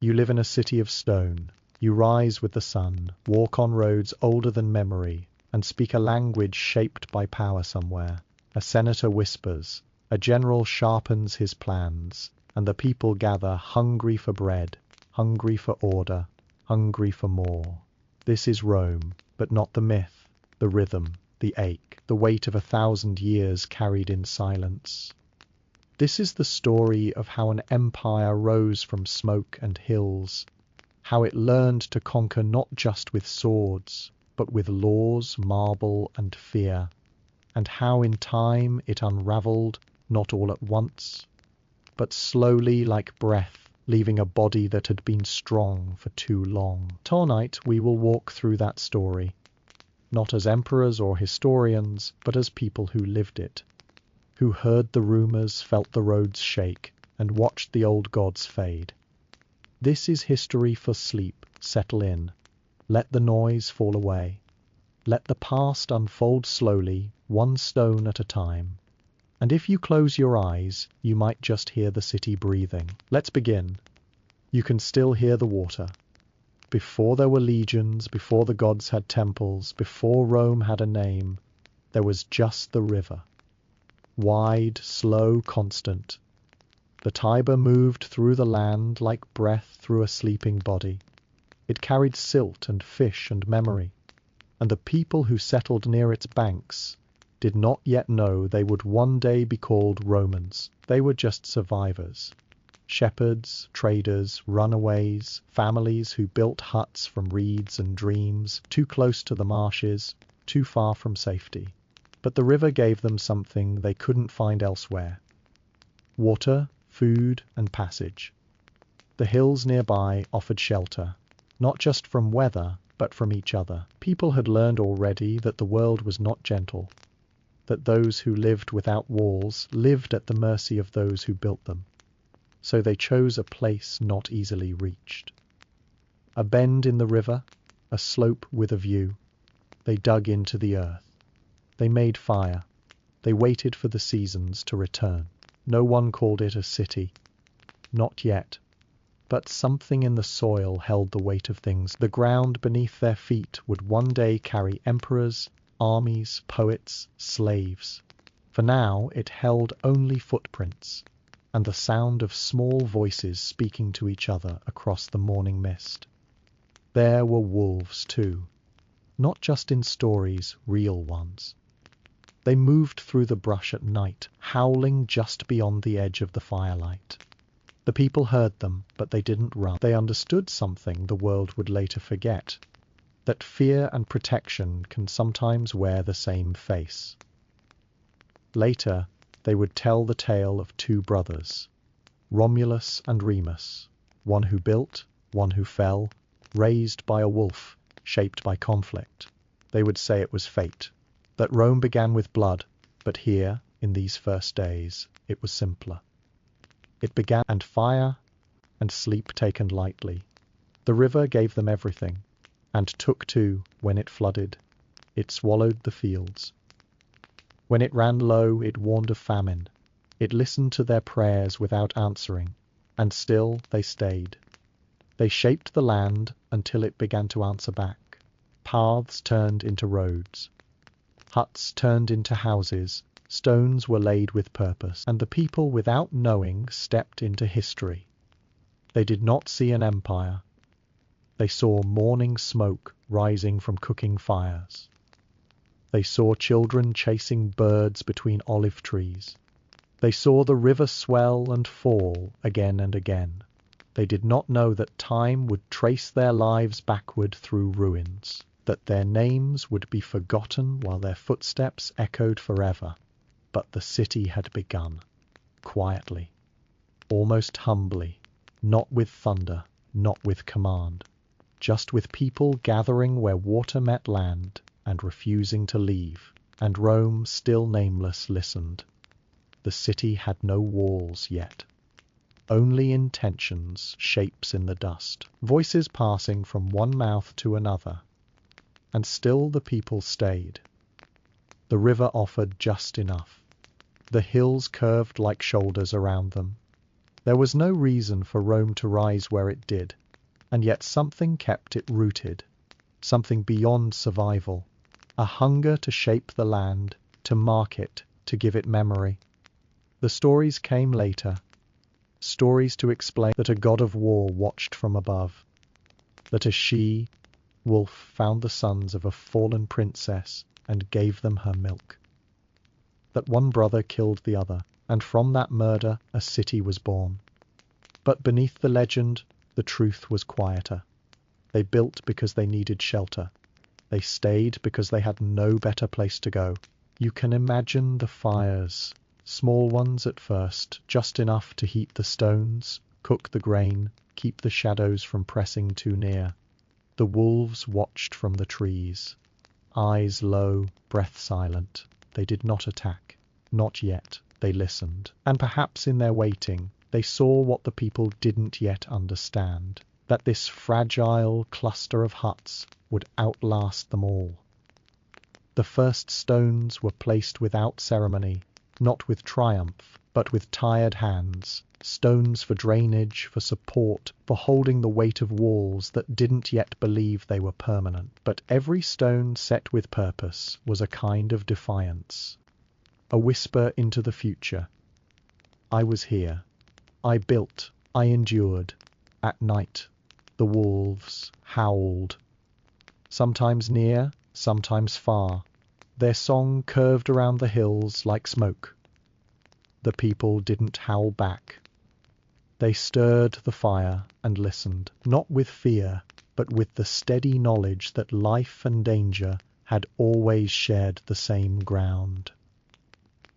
You live in a city of stone. You rise with the sun, walk on roads older than memory, and speak a language shaped by power somewhere. A senator whispers, a general sharpens his plans, and the people gather hungry for bread, hungry for order, hungry for more. This is Rome, but not the myth, the rhythm, the ache, the weight of 1,000 years carried in silence. This is the story of how an empire rose from smoke and hills, how it learned to conquer not just with swords, but with laws, marble, and fear, and how in time it unraveled, not all at once, but slowly like breath, leaving a body that had been strong for too long. Tonight we will walk through that story, not as emperors or historians, but as people who lived it, who heard the rumors, felt the roads shake, and watched the old gods fade. This is history for sleep. Settle in. Let the noise fall away. Let the past unfold slowly, one stone at a time. And if you close your eyes, you might just hear the city breathing. Let's begin. You can still hear the water. Before there were legions, before the gods had temples, before Rome had a name, there was just the river. Wide, slow, constant. The Tiber moved through the land like breath through a sleeping body. It carried silt and fish and memory, and the people who settled near its banks did not yet know they would one day be called Romans. They were just survivors. Shepherds, traders, runaways, families who built huts from reeds and dreams, too close to the marshes, too far from safety. But the river gave them something they couldn't find elsewhere. Water, food, and passage. The hills nearby offered shelter, not just from weather, but from each other. People had learned already that the world was not gentle, that those who lived without walls lived at the mercy of those who built them. So they chose a place not easily reached. A bend in the river, a slope with a view. They dug into the earth. They made fire. They waited for the seasons to return. No one called it a city. Not yet. But something in the soil held the weight of things. The ground beneath their feet would one day carry emperors, armies, poets, slaves. For now it held only footprints, and the sound of small voices speaking to each other across the morning mist. There were wolves too, not just in stories, real ones. They moved through the brush at night, howling just beyond the edge of the firelight. The people heard them, but they didn't run. They understood something the world would later forget, that fear and protection can sometimes wear the same face. Later, they would tell the tale of two brothers, Romulus and Remus, one who built, one who fell, raised by a wolf, shaped by conflict. They would say it was fate, that Rome began with blood, but here, in these first days, it was simpler. It began and fire and sleep taken lightly. The river gave them everything, and took too when it flooded. It swallowed the fields. When it ran low, it warned of famine. It listened to their prayers without answering, and still they stayed. They shaped the land until it began to answer back. Paths turned into roads. Huts turned into houses. Stones were laid with purpose, and the people, without knowing, stepped into history. They did not see an empire. They saw morning smoke rising from cooking fires. They saw children chasing birds between olive trees. They saw the river swell and fall again and again. They did not know that time would trace their lives backward through ruins, that their names would be forgotten while their footsteps echoed forever. But the city had begun, quietly, almost humbly, not with thunder, not with command, just with people gathering where water met land and refusing to leave, and Rome, still nameless, listened. The city had no walls yet, only intentions, shapes in the dust, voices passing from one mouth to another, and still the people stayed. The river offered just enough. The hills curved like shoulders around them. There was no reason for Rome to rise where it did, and yet something kept it rooted, something beyond survival, a hunger to shape the land, to mark it, to give it memory. The stories came later, stories to explain that a god of war watched from above, that a she-wolf found the sons of a fallen princess and gave them her milk, that one brother killed the other, and from that murder a city was born. But beneath the legend, the truth was quieter. They built because they needed shelter. They stayed because they had no better place to go. You can imagine the fires, small ones at first, just enough to heat the stones, cook the grain, keep the shadows from pressing too near. The wolves watched from the trees, eyes low, breath silent. They did not attack. Not yet. They listened. And perhaps in their waiting, they saw what the people didn't yet understand, that this fragile cluster of huts would outlast them all. The first stones were placed without ceremony, not with triumph, but with tired hands, stones for drainage, for support, for holding the weight of walls that didn't yet believe they were permanent. But every stone set with purpose was a kind of defiance, a whisper into the future. I was here. I built. I endured. At night, the wolves howled. Sometimes near, sometimes far. Their song curved around the hills like smoke. The people didn't howl back. They stirred the fire and listened, not with fear, but with the steady knowledge that life and danger had always shared the same ground.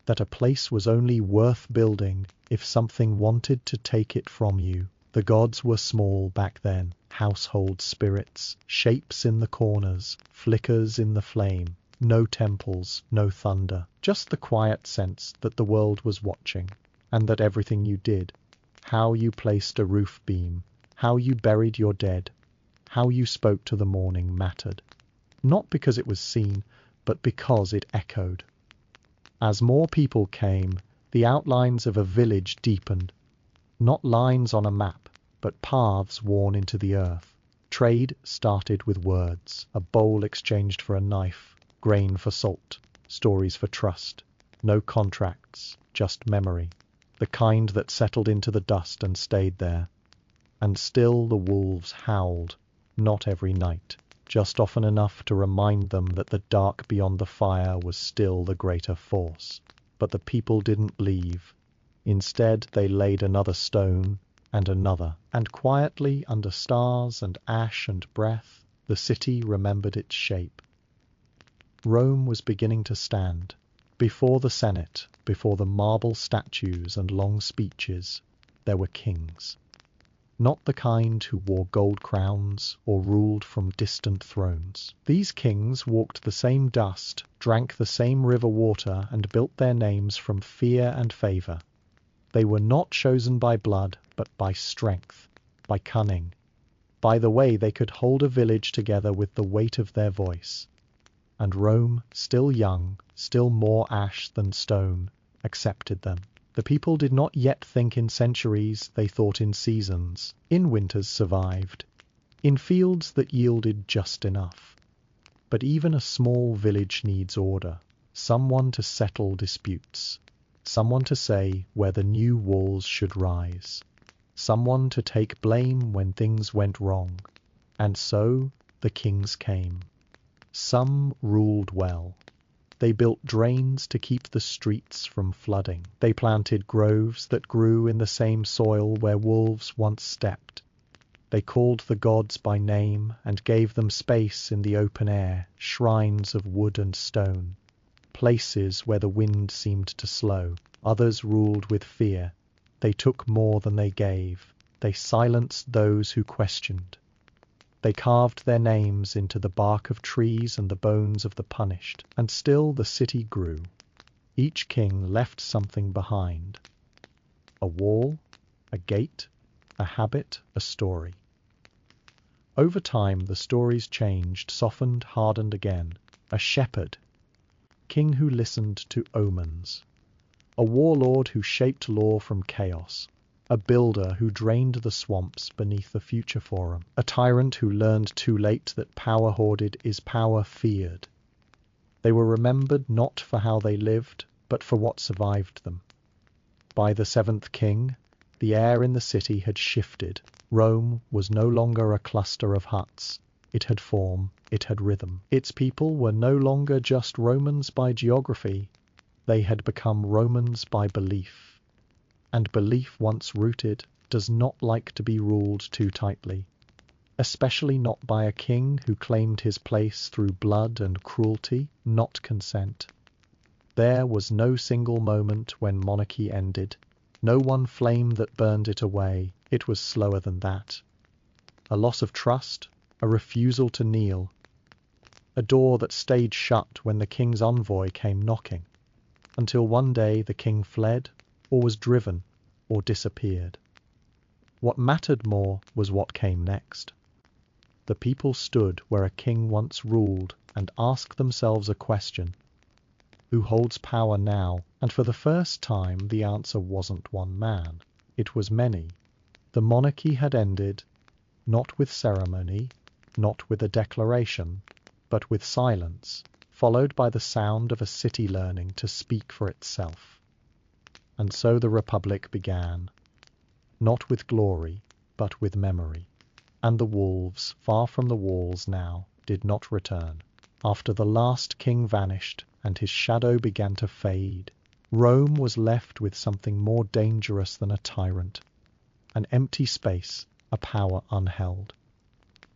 That a place was only worth building if something wanted to take it from you. The gods were small back then, household spirits, shapes in the corners, flickers in the flame. No temples, no thunder, just the quiet sense that the world was watching, and that everything you did, how you placed a roof beam, how you buried your dead, how you spoke to the morning mattered. Not because it was seen, but because it echoed. As more people came, the outlines of a village deepened, not lines on a map, but paths worn into the earth. Trade started with words, a bowl exchanged for a knife, grain for salt, stories for trust. No contracts, just memory, the kind that settled into the dust and stayed there. And still the wolves howled, not every night, just often enough to remind them that the dark beyond the fire was still the greater force. But the people didn't leave. Instead, they laid another stone and another, and quietly, under stars and ash and breath, the city remembered its shape. Rome was beginning to stand. Before the Senate, before the marble statues and long speeches, there were kings. Not the kind who wore gold crowns or ruled from distant thrones. These kings walked the same dust, drank the same river water, and built their names from fear and favor. They were not chosen by blood, but by strength, by cunning, by the way they could hold a village together with the weight of their voice. And Rome, still young, still more ash than stone, accepted them. The people did not yet think in centuries, they thought in seasons. In winters survived, in fields that yielded just enough. But even a small village needs order, someone to settle disputes, someone to say where the new walls should rise, someone to take blame when things went wrong. And so the kings came. Some ruled well. They built drains to keep the streets from flooding. They planted groves that grew in the same soil where wolves once stepped. They called the gods by name and gave them space in the open air, shrines of wood and stone, places where the wind seemed to slow. Others ruled with fear. They took more than they gave. They silenced those who questioned. They carved their names into the bark of trees and the bones of the punished, and still the city grew. Each king left something behind. A wall, a gate, a habit, a story. Over time the stories changed, softened, hardened again. A shepherd, king who listened to omens. A warlord who shaped law from chaos. a builder who drained the swamps beneath the future forum, a tyrant who learned too late that power hoarded is power feared. They were remembered not for how they lived, but for what survived them. By the seventh king, the air in the city had shifted. Rome was no longer a cluster of huts. It had form, it had rhythm. Its people were no longer just Romans by geography. They had become Romans by belief. And belief once rooted does not like to be ruled too tightly, especially not by a king who claimed his place through blood and cruelty, not consent. There was no single moment when monarchy ended, no one flame that burned it away. It was slower than that. A loss of trust, a refusal to kneel, a door that stayed shut when the king's envoy came knocking, until one day the king fled, or was driven, or disappeared. What mattered more was what came next. The people stood where a king once ruled and asked themselves a question. Who holds power now? And for the first time the answer wasn't one man. It was many. The monarchy had ended, not with ceremony, not with a declaration, but with silence, followed by the sound of a city learning to speak for itself. And so the Republic began, not with glory, but with memory. And the wolves, far from the walls now, did not return. After the last king vanished and his shadow began to fade, Rome was left with something more dangerous than a tyrant, an empty space, a power unheld.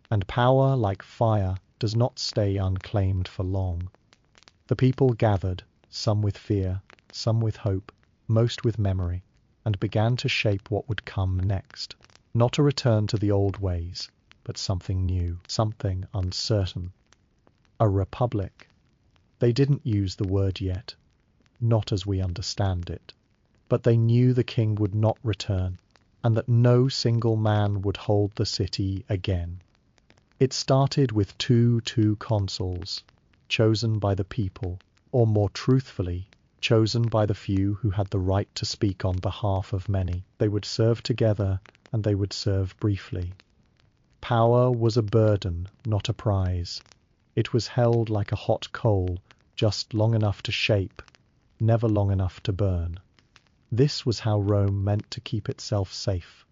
And power, like fire, does not stay unclaimed for long. The people gathered, some with fear, some with hope, most with memory, and began to shape what would come next. Not a return to the old ways, but something new, something uncertain. A republic. They didn't use the word yet, not as we understand it, but they knew the king would not return, and that no single man would hold the city again. It started with two consuls, chosen by the people, or more truthfully, chosen by the few who had the right to speak on behalf of many. They would serve together, and they would serve briefly. Power was a burden, not a prize. It was held like a hot coal, just long enough to shape, never long enough to burn. This was how Rome meant to keep itself safe.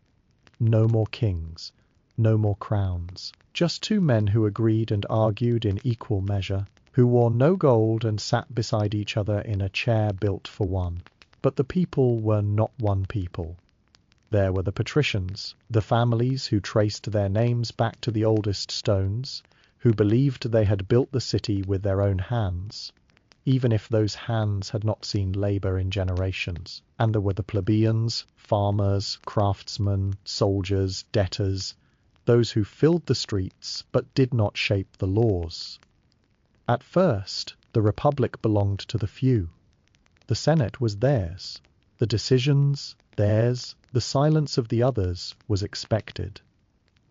No more kings, no more crowns, just two men who agreed and argued in equal measure, who wore no gold and sat beside each other in a chair built for one. But the people were not one people. There were the patricians, the families who traced their names back to the oldest stones, who believed they had built the city with their own hands, even if those hands had not seen labor in generations. And there were the plebeians, farmers, craftsmen, soldiers, debtors, those who filled the streets but did not shape the laws. At first, the Republic belonged to the few. The Senate was theirs. The decisions, theirs. The silence of the others was expected.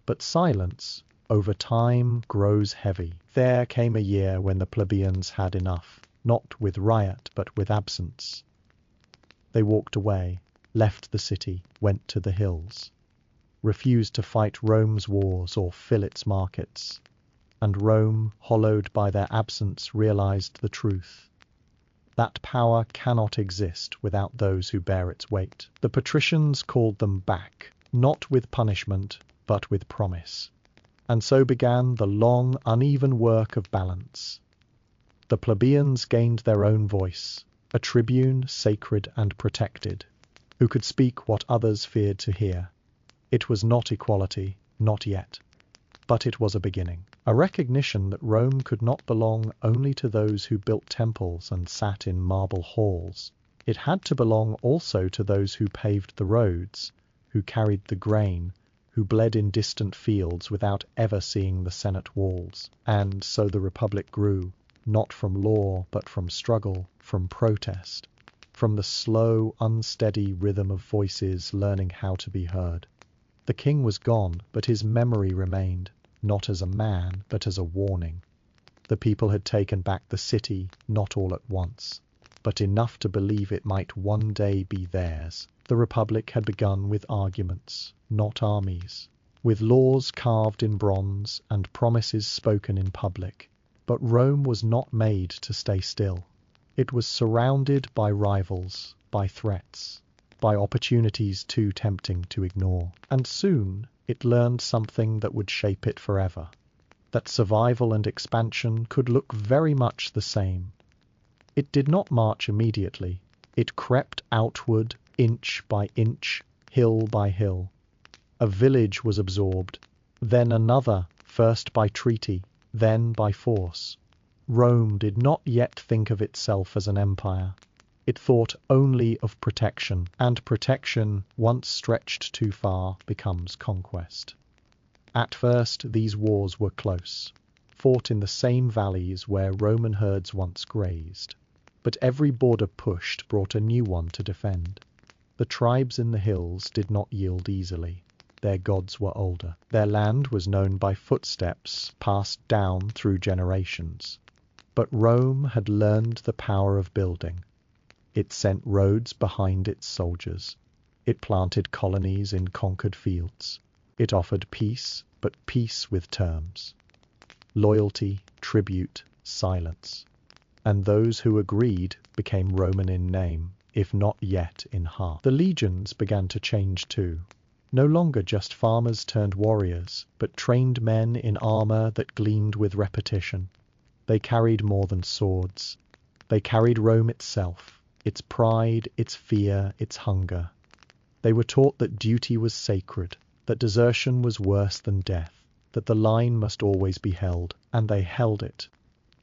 But silence, over time, grows heavy. There came a year when the plebeians had enough, not with riot, but with absence. They walked away, left the city, went to the hills, refused to fight Rome's wars or fill its markets. And Rome, hollowed by their absence, realized the truth. That power cannot exist without those who bear its weight. The patricians called them back, not with punishment, but with promise. And so began the long, uneven work of balance. The plebeians gained their own voice, a tribune sacred and protected, who could speak what others feared to hear. It was not equality, not yet, but it was a beginning. A recognition that Rome could not belong only to those who built temples and sat in marble halls. It had to belong also to those who paved the roads, who carried the grain, who bled in distant fields without ever seeing the Senate walls. And so the Republic grew, not from law, but from struggle, from protest, from the slow, unsteady rhythm of voices learning how to be heard. The king was gone, but his memory remained, not as a man, but as a warning. The people had taken back the city, not all at once, but enough to believe it might one day be theirs. The Republic had begun with arguments, not armies, with laws carved in bronze and promises spoken in public. But Rome was not made to stay still. It was surrounded by rivals, by threats, by opportunities too tempting to ignore. And soon it learned something that would shape it forever. That survival and expansion could look very much the same. It did not march immediately. It crept outward, inch by inch, hill by hill. A village was absorbed, then another, first by treaty, then by force. Rome did not yet think of itself as an empire. It thought only of protection, and protection, once stretched too far, becomes conquest. At first, these wars were close, fought in the same valleys where Roman herds once grazed. But every border pushed brought a new one to defend. The tribes in the hills did not yield easily. Their gods were older. Their land was known by footsteps passed down through generations. But Rome had learned the power of building. It sent roads behind its soldiers. It planted colonies in conquered fields. It offered peace, but peace with terms. Loyalty, tribute, silence. And those who agreed became Roman in name, if not yet in heart. The legions began to change too. No longer just farmers turned warriors, but trained men in armor that gleamed with repetition. They carried more than swords. They carried Rome itself, its pride, its fear, its hunger. They were taught that duty was sacred, that desertion was worse than death, that the line must always be held, and they held it.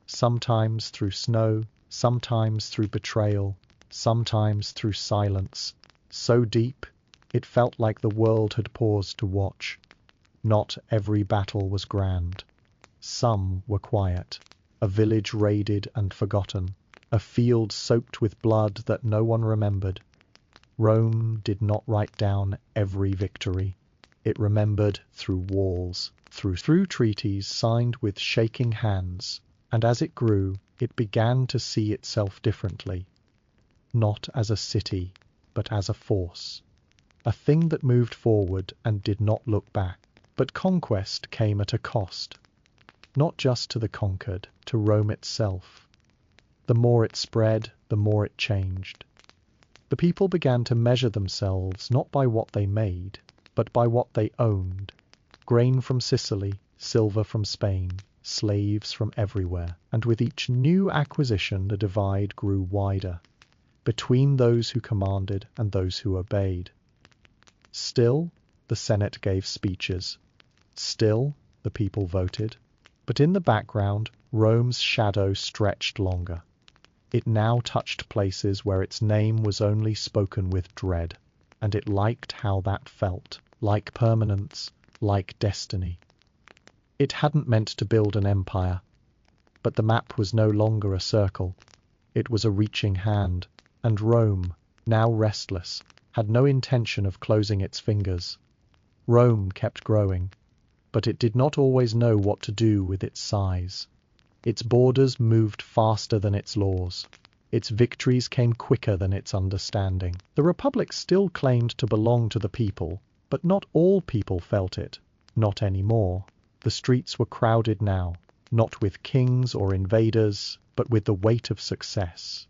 Sometimes through snow, sometimes through betrayal, sometimes through silence, so deep it felt like the world had paused to watch. Not every battle was grand. Some were quiet, a village raided and forgotten, a field soaked with blood that no one remembered. Rome did not write down every victory. It remembered through walls, through treaties signed with shaking hands, and as it grew, it began to see itself differently, not as a city, but as a force. A thing that moved forward and did not look back. But conquest came at a cost, not just to the conquered, to Rome itself. The more it spread, the more it changed. The people began to measure themselves not by what they made, but by what they owned. Grain from Sicily, silver from Spain, slaves from everywhere. And with each new acquisition, the divide grew wider, between those who commanded and those who obeyed. Still, the Senate gave speeches. Still, the people voted. But in the background, Rome's shadow stretched longer. It now touched places where its name was only spoken with dread, and it liked how that felt, like permanence, like destiny. It hadn't meant to build an empire, but the map was no longer a circle. It was a reaching hand, and Rome, now restless, had no intention of closing its fingers. Rome kept growing, but it did not always know what to do with its size. Its borders moved faster than its laws. Its victories came quicker than its understanding. The Republic still claimed to belong to the people, but not all people felt it. Not anymore. The streets were crowded now, not with kings or invaders, but with the weight of success.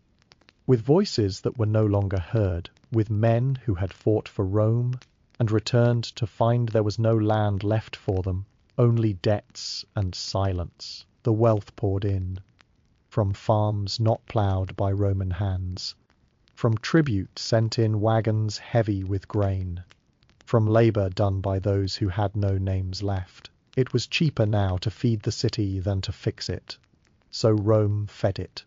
With voices that were no longer heard, with men who had fought for Rome and returned to find there was no land left for them, only debts and silence. The wealth poured in, from farms not ploughed by Roman hands, from tribute sent in wagons heavy with grain, from labour done by those who had no names left. It was cheaper now to feed the city than to fix it, so Rome fed it.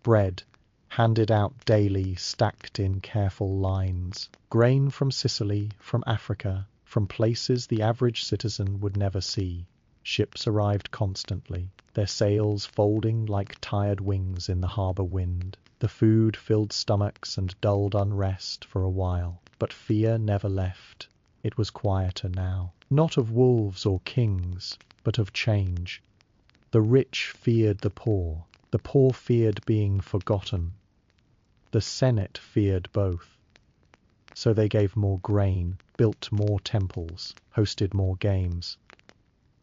Bread, handed out daily, stacked in careful lines. Grain from Sicily, from Africa, from places the average citizen would never see. Ships arrived constantly, their sails folding like tired wings in the harbour wind. The food filled stomachs and dulled unrest for a while, but fear never left. It was quieter now, not of wolves or kings, but of change. The rich feared the poor feared being forgotten. The Senate feared both. So they gave more grain, built more temples, hosted more games.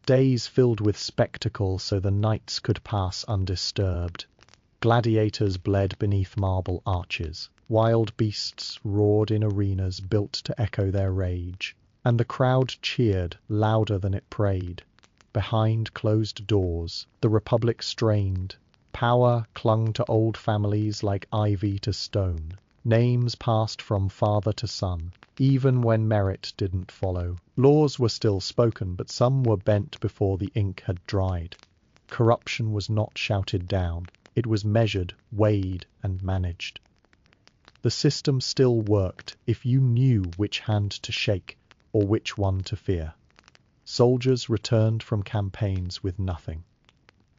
Days filled with spectacle so the nights could pass undisturbed. Gladiators bled beneath marble arches. Wild beasts roared in arenas built to echo their rage. And the crowd cheered louder than it prayed. Behind closed doors, the Republic strained. Power clung to old families like ivy to stone. Names passed from father to son, even when merit didn't follow. Laws were still spoken, but some were bent before the ink had dried. Corruption was not shouted down. It was measured, weighed, and managed. The system still worked if you knew which hand to shake or which one to fear. Soldiers returned from campaigns with nothing.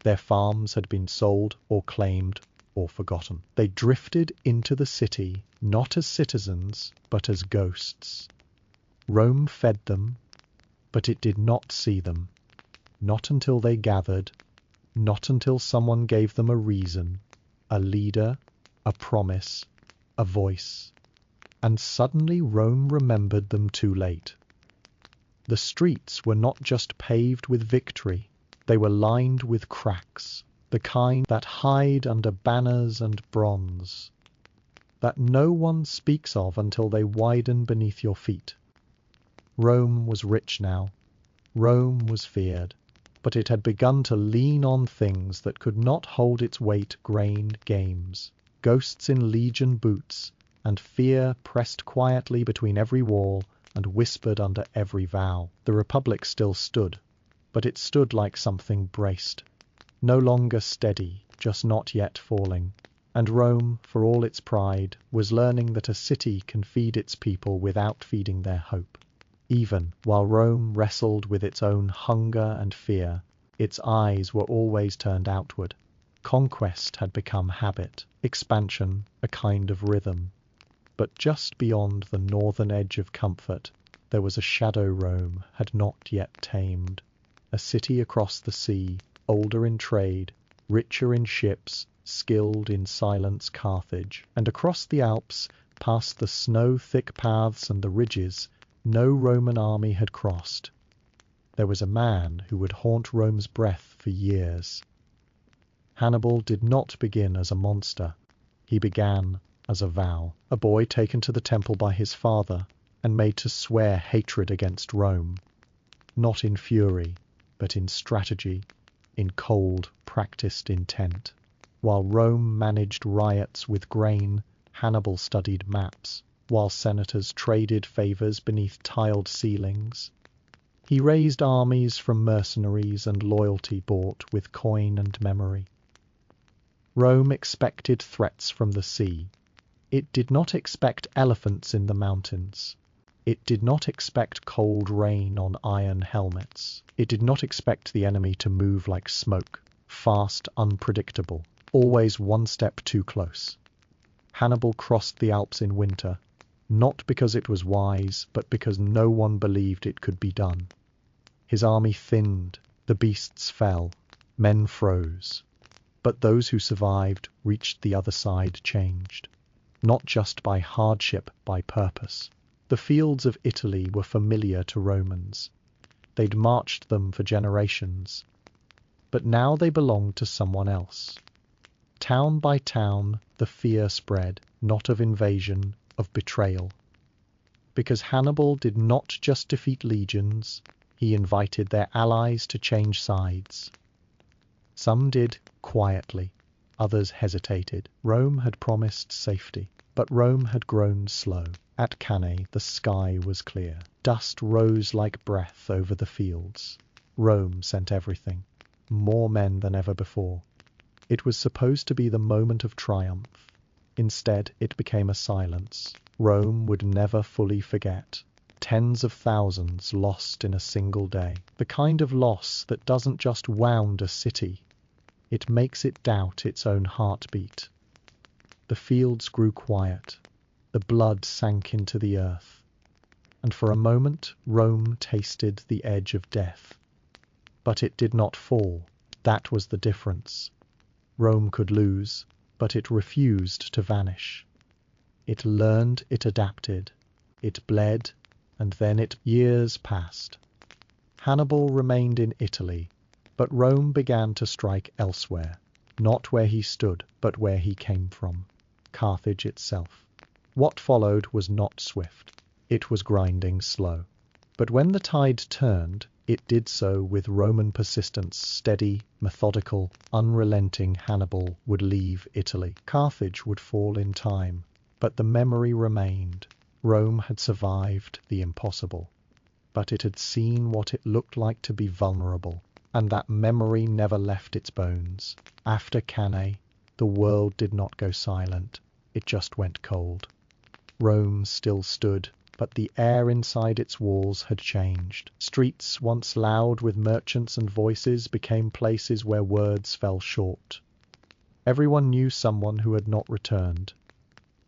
Their farms had been sold or claimed or forgotten. They drifted into the city, not as citizens, but as ghosts. Rome fed them, but it did not see them. Not until they gathered, not until someone gave them a reason, a leader, a promise, a voice. And suddenly Rome remembered them too late. The streets were not just paved with victory, they were lined with cracks, the kind that hide under banners and bronze, that no one speaks of until they widen beneath your feet. Rome was rich now. Rome was feared. But it had begun to lean on things that could not hold its weight: grain, games, ghosts in legion boots, and fear pressed quietly between every wall and whispered under every vow. The Republic still stood, but it stood like something braced, no longer steady, just not yet falling. And Rome, for all its pride, was learning that a city can feed its people without feeding their hope. Even while Rome wrestled with its own hunger and fear, its eyes were always turned outward. Conquest had become habit, expansion a kind of rhythm. But just beyond the northern edge of comfort, there was a shadow Rome had not yet tamed. A city across the sea, older in trade, richer in ships, skilled in silence, Carthage. And across the Alps, past the snow-thick paths and the ridges, no Roman army had crossed. There was a man who would haunt Rome's breath for years. Hannibal did not begin as a monster. He began as a vow, a boy taken to the temple by his father and made to swear hatred against Rome, not in fury, but in strategy, in cold, practiced intent. While Rome managed riots with grain, Hannibal studied maps. While senators traded favors beneath tiled ceilings, he raised armies from mercenaries and loyalty bought with coin and memory. Rome expected threats from the sea. It did not expect elephants in the mountains. It did not expect cold rain on iron helmets. It did not expect the enemy to move like smoke, fast, unpredictable, always one step too close. Hannibal crossed the Alps in winter, not because it was wise, but because no one believed it could be done. His army thinned, the beasts fell, men froze. But those who survived reached the other side changed, not just by hardship, by purpose. The fields of Italy were familiar to Romans. They'd marched them for generations. But now they belonged to someone else. Town by town, the fear spread, not of invasion, of betrayal. Because Hannibal did not just defeat legions, he invited their allies to change sides. Some did quietly, others hesitated. Rome had promised safety, but Rome had grown slow. At Cannae the sky was clear. Dust rose like breath over the fields. Rome sent everything, more men than ever before. It was supposed to be the moment of triumph. Instead, it became a silence. Rome would never fully forget. Tens of thousands lost in a single day. The kind of loss that doesn't just wound a city. It makes it doubt its own heartbeat. The fields grew quiet. The blood sank into the earth. And for a moment, Rome tasted the edge of death. But it did not fall. That was the difference. Rome could lose, but it refused to vanish. It learned, it adapted. it bled, and then years passed. Hannibal remained in Italy, but Rome began to strike elsewhere, not where he stood, but where he came from, Carthage itself. What followed was not swift. It was grinding slow. But when the tide turned, it did so with Roman persistence. Steady, methodical, unrelenting Hannibal would leave Italy. Carthage would fall in time, but the memory remained. Rome had survived the impossible, but it had seen what it looked like to be vulnerable, and that memory never left its bones. After Cannae, the world did not go silent, it just went cold. Rome still stood, but the air inside its walls had changed. Streets once loud with merchants and voices became places where words fell short. Everyone knew someone who had not returned.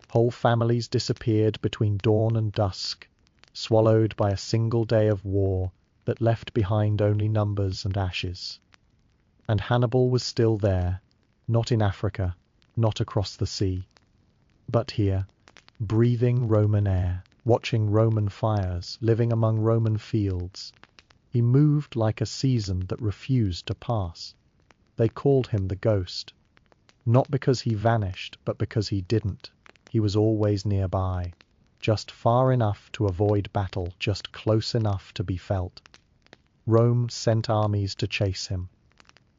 Whole families disappeared between dawn and dusk, swallowed by a single day of war that left behind only numbers and ashes. And Hannibal was still there, not in Africa, not across the sea, but here, breathing Roman air, watching Roman fires, living among Roman fields. He moved like a season that refused to pass. They called him the Ghost, not because he vanished, but because he didn't. He was always nearby, just far enough to avoid battle, just close enough to be felt. Rome sent armies to chase him,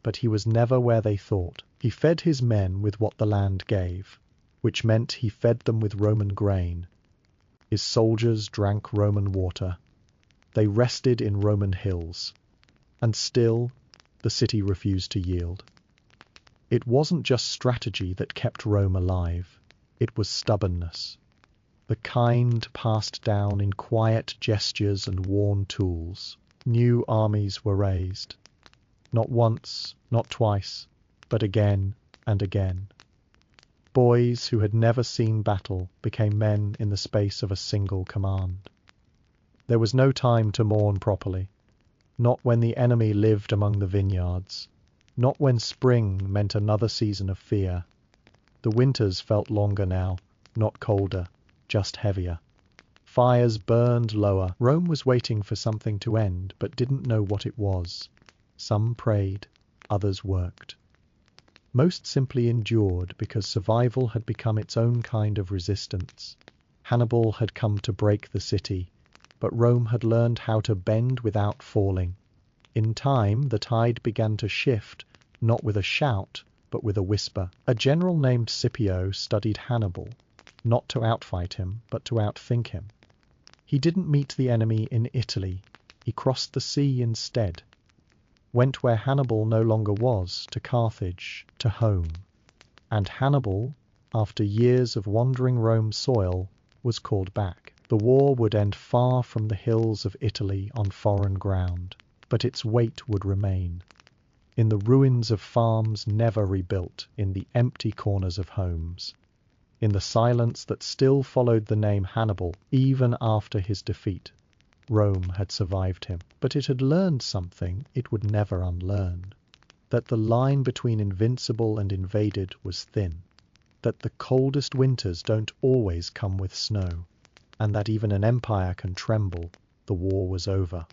but he was never where they thought. He fed his men with what the land gave, which meant he fed them with Roman grain. His soldiers drank Roman water. They rested in Roman hills. And still, the city refused to yield. It wasn't just strategy that kept Rome alive. It was stubbornness. The kind passed down in quiet gestures and worn tools. New armies were raised. Not once, not twice, but again and again. Boys who had never seen battle became men in the space of a single command. There was no time to mourn properly, not when the enemy lived among the vineyards, not when spring meant another season of fear. The winters felt longer now, not colder, just heavier. Fires burned lower. Rome was waiting for something to end, but didn't know what it was. Some prayed, others worked. Most simply endured because survival had become its own kind of resistance. Hannibal had come to break the city, but Rome had learned how to bend without falling. In time, the tide began to shift, not with a shout, but with a whisper. A general named Scipio studied Hannibal, not to outfight him, but to outthink him. He didn't meet the enemy in Italy. He crossed the sea instead. Went where Hannibal no longer was, to Carthage, to home. And Hannibal, after years of wandering Rome's soil, was called back. The war would end far from the hills of Italy on foreign ground, but its weight would remain. In the ruins of farms never rebuilt, in the empty corners of homes. In the silence that still followed the name Hannibal, even after his defeat. Rome had survived him, but it had learned something it would never unlearn. That the line between invincible and invaded was thin. That the coldest winters don't always come with snow. And that even an empire can tremble. The war was over.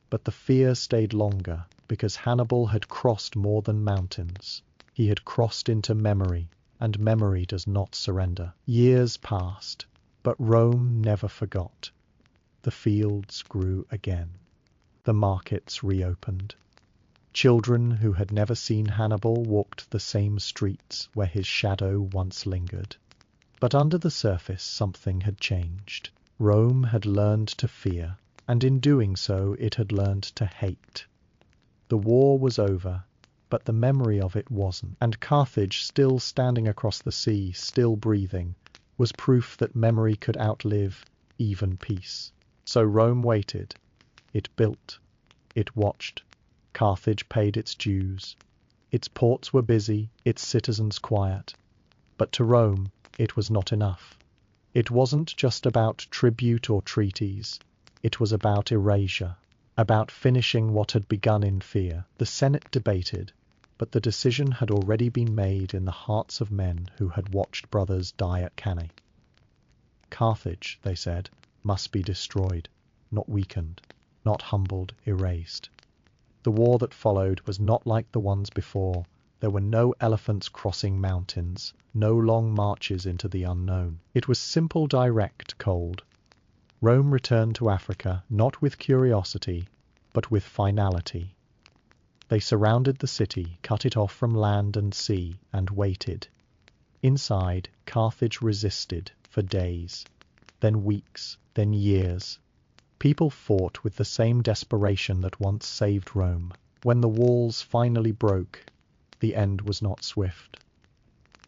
But the fear stayed longer, because Hannibal had crossed more than mountains. He had crossed into memory, and memory does not surrender. Years passed, but Rome never forgot. The fields grew again. The markets reopened. Children who had never seen Hannibal walked the same streets where his shadow once lingered. But under the surface something had changed. Rome had learned to fear, and in doing so it had learned to hate. The war was over, but the memory of it wasn't. And Carthage, still standing across the sea, still breathing, was proof that memory could outlive even peace. So Rome waited. It built. It watched. Carthage paid its dues. Its ports were busy, its citizens quiet. But to Rome, it was not enough. It wasn't just about tribute or treaties. It was about erasure, about finishing what had begun in fear. The Senate debated, but the decision had already been made in the hearts of men who had watched brothers die at Cannae. Carthage, they said, must be destroyed, not weakened, not humbled, erased. The war that followed was not like the ones before. There were no elephants crossing mountains, no long marches into the unknown. It was simple, direct, cold. Rome returned to Africa not with curiosity, but with finality. They surrounded the city, cut it off from land and sea, and waited. Inside, Carthage resisted for days, then weeks, then years. People fought with the same desperation that once saved Rome. When the walls finally broke, the end was not swift.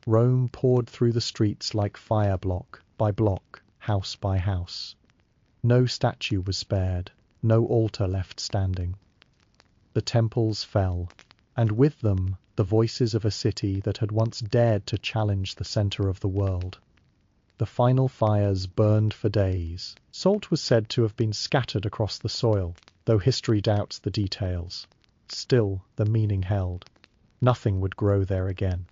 Rome poured through the streets like fire, block by block, house by house. No statue was spared, no altar left standing. The temples fell, and with them the voices of a city that had once dared to challenge the center of the world. The final fires burned for days. Salt was said to have been scattered across the soil, though history doubts the details. Still, the meaning held. Nothing would grow there again.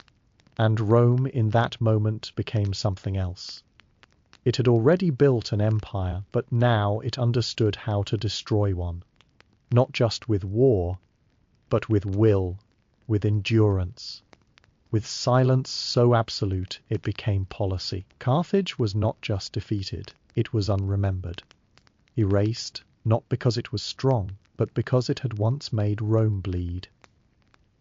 And Rome in that moment became something else. It had already built an empire, but now it understood how to destroy one. Not just with war, but with will, with endurance. With silence so absolute it became policy. Carthage was not just defeated, it was unremembered. Erased, not because it was strong, but because it had once made Rome bleed.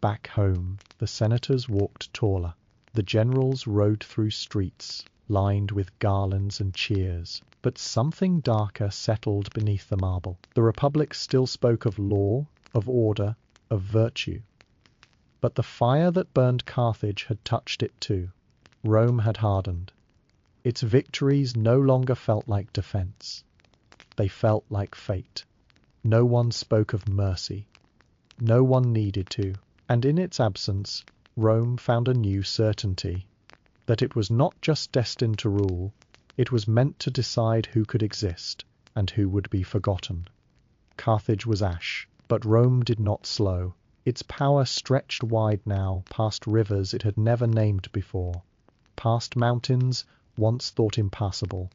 Back home, the senators walked taller. The generals rode through streets, lined with garlands and cheers. But something darker settled beneath the marble. The Republic still spoke of law, of order, of virtue. But the fire that burned Carthage had touched it too. Rome had hardened. Its victories no longer felt like defense. They felt like fate. No one spoke of mercy. No one needed to. And in its absence, Rome found a new certainty. That it was not just destined to rule, it was meant to decide who could exist and who would be forgotten. Carthage was ash, but Rome did not slow. Its power stretched wide now, past rivers it had never named before, past mountains once thought impassable.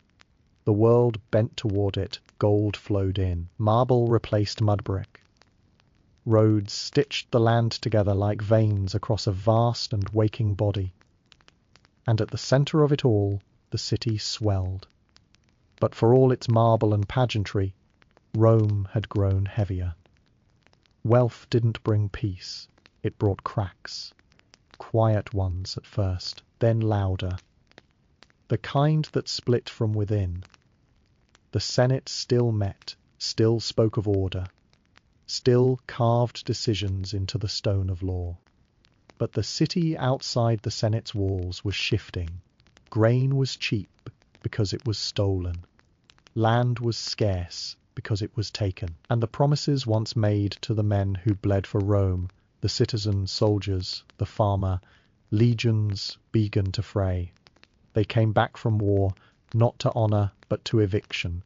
The world bent toward it, gold flowed in, marble replaced mud brick. Roads stitched the land together like veins across a vast and waking body. And at the center of it all, the city swelled. But for all its marble and pageantry, Rome had grown heavier. Wealth didn't bring peace, it brought cracks. Quiet ones at first, then louder. The kind that split from within. The Senate still met, still spoke of order, still carved decisions into the stone of law. But the city outside the Senate's walls was shifting. Grain was cheap because it was stolen. Land was scarce because it was taken. And the promises once made to the men who bled for Rome, the citizen soldiers, the farmer, legions begun to fray. They came back from war, not to honor, but to eviction.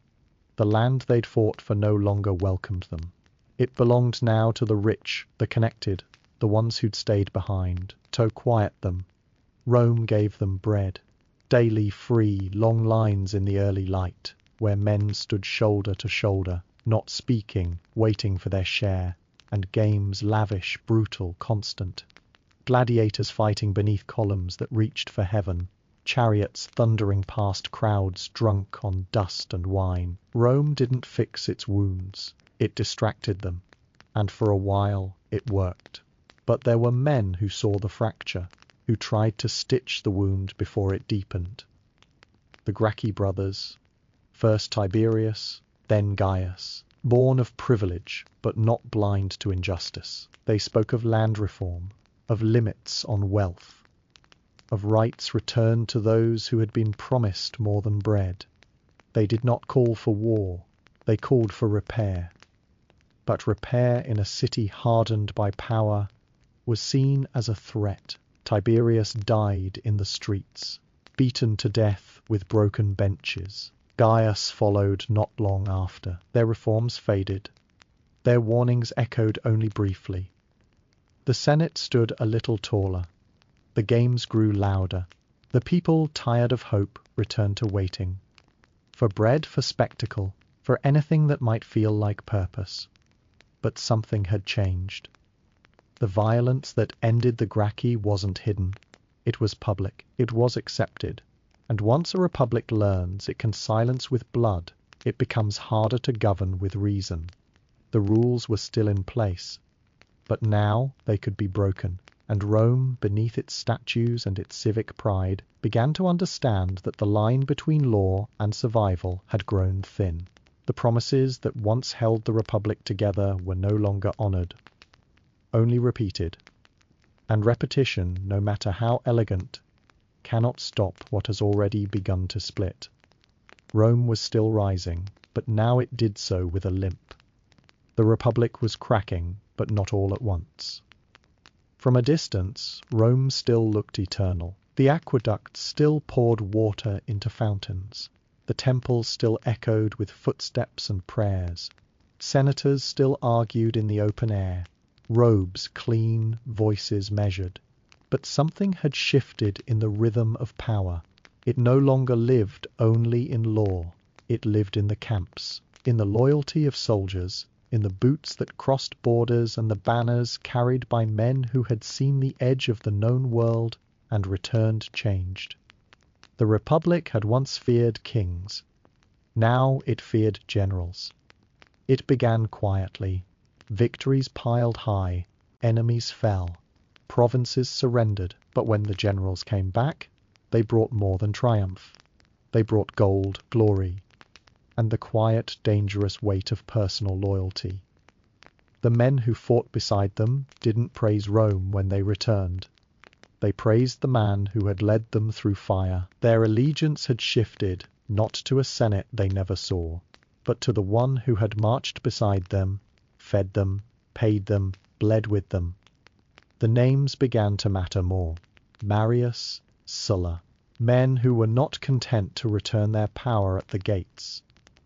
The land they'd fought for no longer welcomed them. It belonged now to the rich, the connected, the ones who'd stayed behind, to quiet them. Rome gave them bread. Daily free, long lines in the early light, where men stood shoulder to shoulder, not speaking, waiting for their share, and games lavish, brutal, constant. Gladiators fighting beneath columns that reached for heaven, chariots thundering past crowds drunk on dust and wine. Rome didn't fix its wounds, it distracted them, and for a while it worked. But there were men who saw the fracture, who tried to stitch the wound before it deepened. The Gracchi brothers, first Tiberius, then Gaius, born of privilege but not blind to injustice. They spoke of land reform, of limits on wealth, of rights returned to those who had been promised more than bread. They did not call for war, they called for repair. But repair in a city hardened by power was seen as a threat. Tiberius died in the streets, beaten to death with broken benches. Gaius followed not long after. Their reforms faded. Their warnings echoed only briefly. The Senate stood a little taller. The games grew louder. The people, tired of hope, returned to waiting. for bread, for spectacle, for anything that might feel like purpose. But something had changed. The violence that ended the Gracchi wasn't hidden. It was public. It was accepted. And once a republic learns it can silence with blood, it becomes harder to govern with reason. The rules were still in place, but now they could be broken, and Rome, beneath its statues and its civic pride, began to understand that the line between law and survival had grown thin. The promises that once held the republic together were no longer honored, only repeated. And repetition, no matter how elegant, cannot stop what has already begun to split. Rome was still rising, but now it did so with a limp. The republic was cracking, but not all at once. From a distance, Rome still looked eternal. The aqueducts still poured water into fountains. The temples still echoed with footsteps and prayers. Senators still argued in the open air, robes clean, voices measured. But something had shifted in the rhythm of power. It no longer lived only in law. It lived in the camps, in the loyalty of soldiers, in the boots that crossed borders and the banners carried by men who had seen the edge of the known world and returned changed. The Republic had once feared kings. Now it feared generals. It began quietly. Victories piled high. Enemies fell. Provinces surrendered. But when the generals came back, they brought more than triumph. They brought gold, glory, and the quiet, dangerous weight of personal loyalty. The men who fought beside them didn't praise Rome when they returned. They praised the man who had led them through fire. Their allegiance had shifted, not to a senate they never saw, but to the one who had marched beside them, fed them, paid them, bled with them. The names began to matter more. Marius, Sulla, men who were not content to return their power at the gates.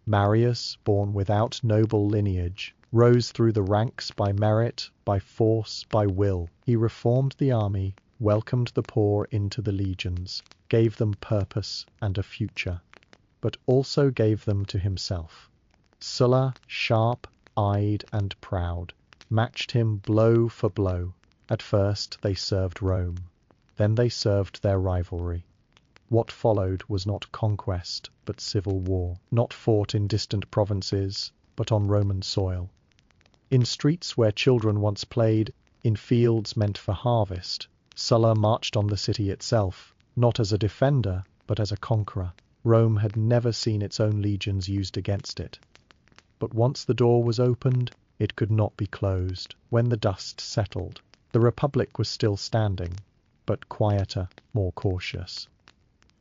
Marius, born without noble lineage, rose through the ranks by merit, by force, by will. He reformed the army, welcomed the poor into the legions, gave them purpose and a future, but also gave them to himself. Sulla, sharp-eyed and proud, matched him blow for blow. At first they served Rome, then they served their rivalry. What followed was not conquest, but civil war, not fought in distant provinces, but on Roman soil. In streets where children once played, in fields meant for harvest, Sulla marched on the city itself, not as a defender, but as a conqueror. Rome had never seen its own legions used against it. But once the door was opened, it could not be closed. When the dust settled, the Republic was still standing, but quieter, more cautious.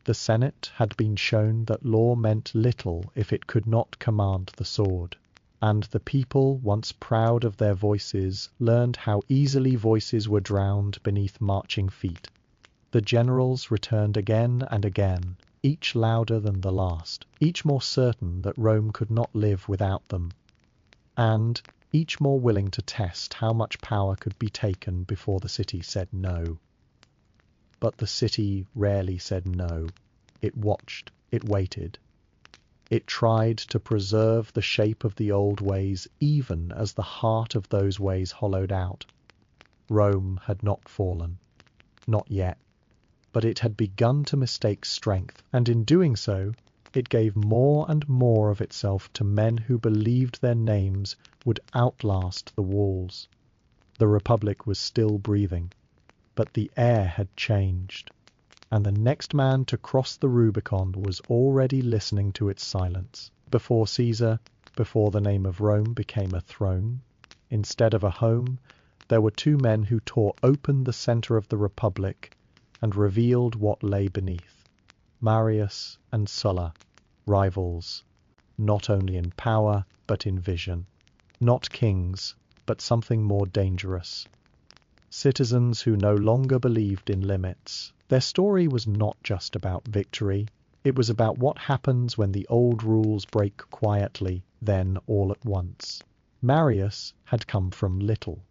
The Senate had been shown that law meant little if it could not command the sword. And the people, once proud of their voices, learned how easily voices were drowned beneath marching feet. The generals returned again and again, each louder than the last, each more certain that Rome could not live without them, and each more willing to test how much power could be taken before the city said no. But the city rarely said no. It watched, it waited. It tried to preserve the shape of the old ways even as the heart of those ways hollowed out. Rome had not fallen. Not yet. But it had begun to mistake strength, and in doing so, it gave more and more of itself to men who believed their names would outlast the walls. The Republic was still breathing, but the air had changed, and the next man to cross the Rubicon was already listening to its silence. Before Caesar, before the name of Rome became a throne, instead of a home, there were two men who tore open the center of the Republic and revealed what lay beneath. Marius and Sulla, rivals, not only in power, but in vision. Not kings, but something more dangerous. Citizens who no longer believed in limits. Their story was not just about victory. It was about what happens when the old rules break quietly, then all at once. Marius had come from little.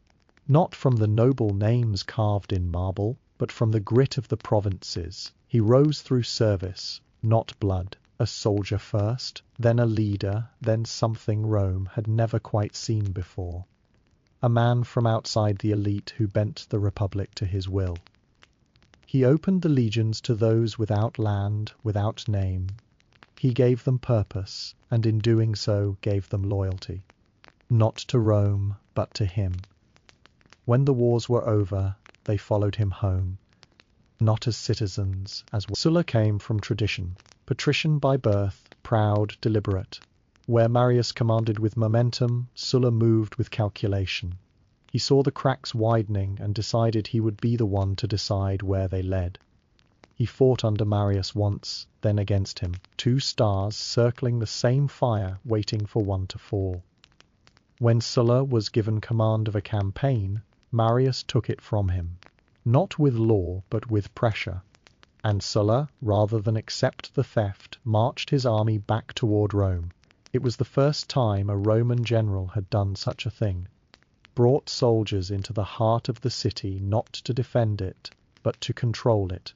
Not from the noble names carved in marble, but from the grit of the provinces. He rose through service, not blood. A soldier first, then a leader, then something Rome had never quite seen before. A man from outside the elite who bent the Republic to his will. He opened the legions to those without land, without name. He gave them purpose, and in doing so gave them loyalty. Not to Rome, but to him. When the wars were over, they followed him home. Not as citizens, as Sulla came from tradition, patrician by birth, proud, deliberate. Where Marius commanded with momentum, Sulla moved with calculation. He saw the cracks widening and decided he would be the one to decide where they led. He fought under Marius once, then against him, two stars circling the same fire, waiting for one to fall. When Sulla was given command of a campaign, Marius took it from him, not with law, but with pressure. And Sulla, rather than accept the theft, marched his army back toward Rome. It was the first time a Roman general had done such a thing. Brought soldiers into the heart of the city not to defend it, but to control it.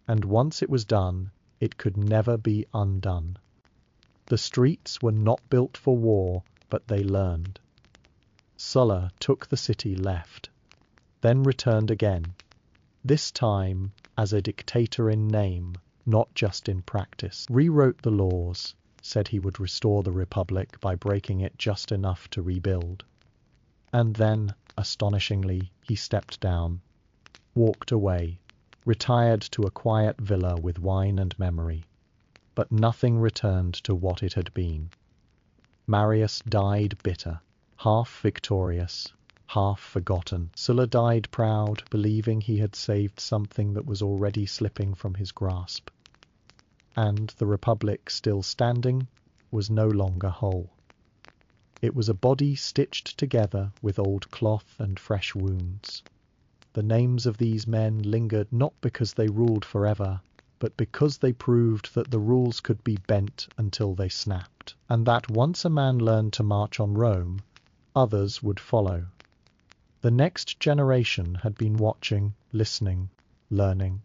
And once it was done, it could never be undone. The streets were not built for war, but they learned. Sulla took the city left, then returned again, this time as a dictator in name, not just in practice. Rewrote the laws, said he would restore the Republic by breaking it just enough to rebuild. And then, astonishingly, he stepped down, walked away, retired to a quiet villa with wine and memory. But nothing returned to what it had been. Marius died bitter, half victorious, half forgotten. Sulla died proud, believing he had saved something that was already slipping from his grasp. And the Republic, still standing, was no longer whole. It was a body stitched together with old cloth and fresh wounds. The names of these men lingered not because they ruled forever, but because they proved that the rules could be bent until they snapped, and that once a man learned to march on Rome, others would follow. The next generation had been watching, listening, learning,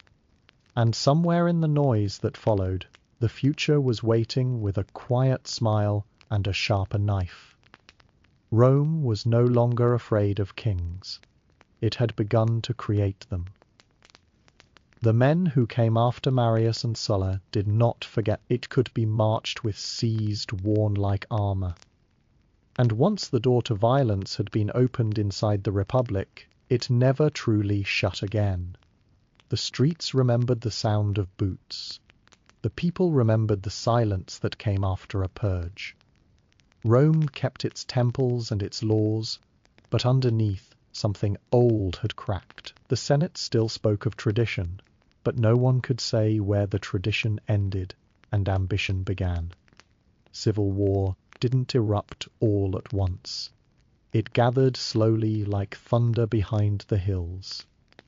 and somewhere in the noise that followed, the future was waiting with a quiet smile and a sharper knife. Rome was no longer afraid of kings. It had begun to create them. The men who came after Marius and Sulla did not forget it could be marched with seized, worn-like armor. And once the door to violence had been opened inside the Republic, it never truly shut again. The streets remembered the sound of boots. The people remembered the silence that came after a purge. Rome kept its temples and its laws, but underneath, something old had cracked. The Senate still spoke of tradition, but no one could say where the tradition ended and ambition began. Civil war didn't erupt all at once. It gathered slowly like thunder behind the hills.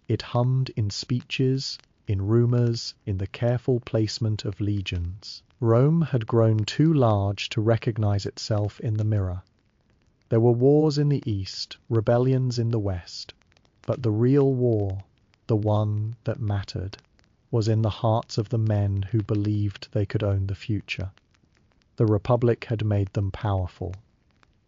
It hummed in speeches, in rumors, in the careful placement of legions. Rome had grown too large to recognize itself in the mirror. There were wars in the east, rebellions in the west, but the real war, the one that mattered, was in the hearts of the men who believed they could own the future. The Republic had made them powerful,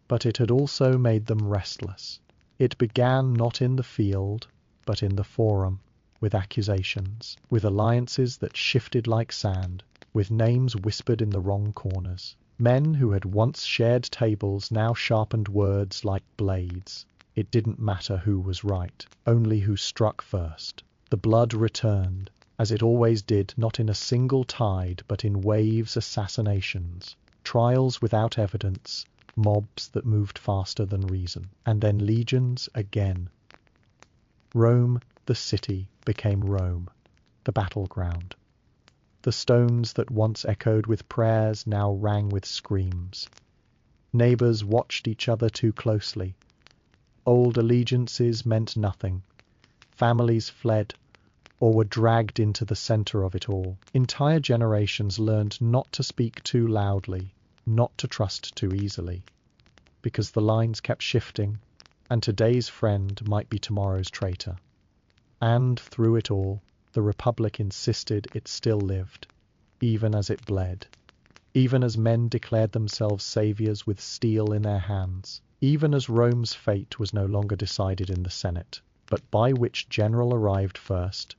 but it had also made them restless. It began not in the field, but in the forum, with accusations, with alliances that shifted like sand, with names whispered in the wrong corners. Men who had once shared tables now sharpened words like blades. It didn't matter who was right, only who struck first. The blood returned, as it always did, not in a single tide, but in waves, assassinations, trials without evidence, mobs that moved faster than reason, and then legions again. Rome, the city, became Rome, the battleground. The stones that once echoed with prayers now rang with screams. Neighbors watched each other too closely. Old allegiances meant nothing. Families fled, or were dragged into the center of it all. Entire generations learned not to speak too loudly, not to trust too easily, because the lines kept shifting, and today's friend might be tomorrow's traitor. And through it all, the Republic insisted it still lived. even as it bled, even as men declared themselves saviors with steel in their hands, even as Rome's fate was no longer decided in the Senate, but by which general arrived first.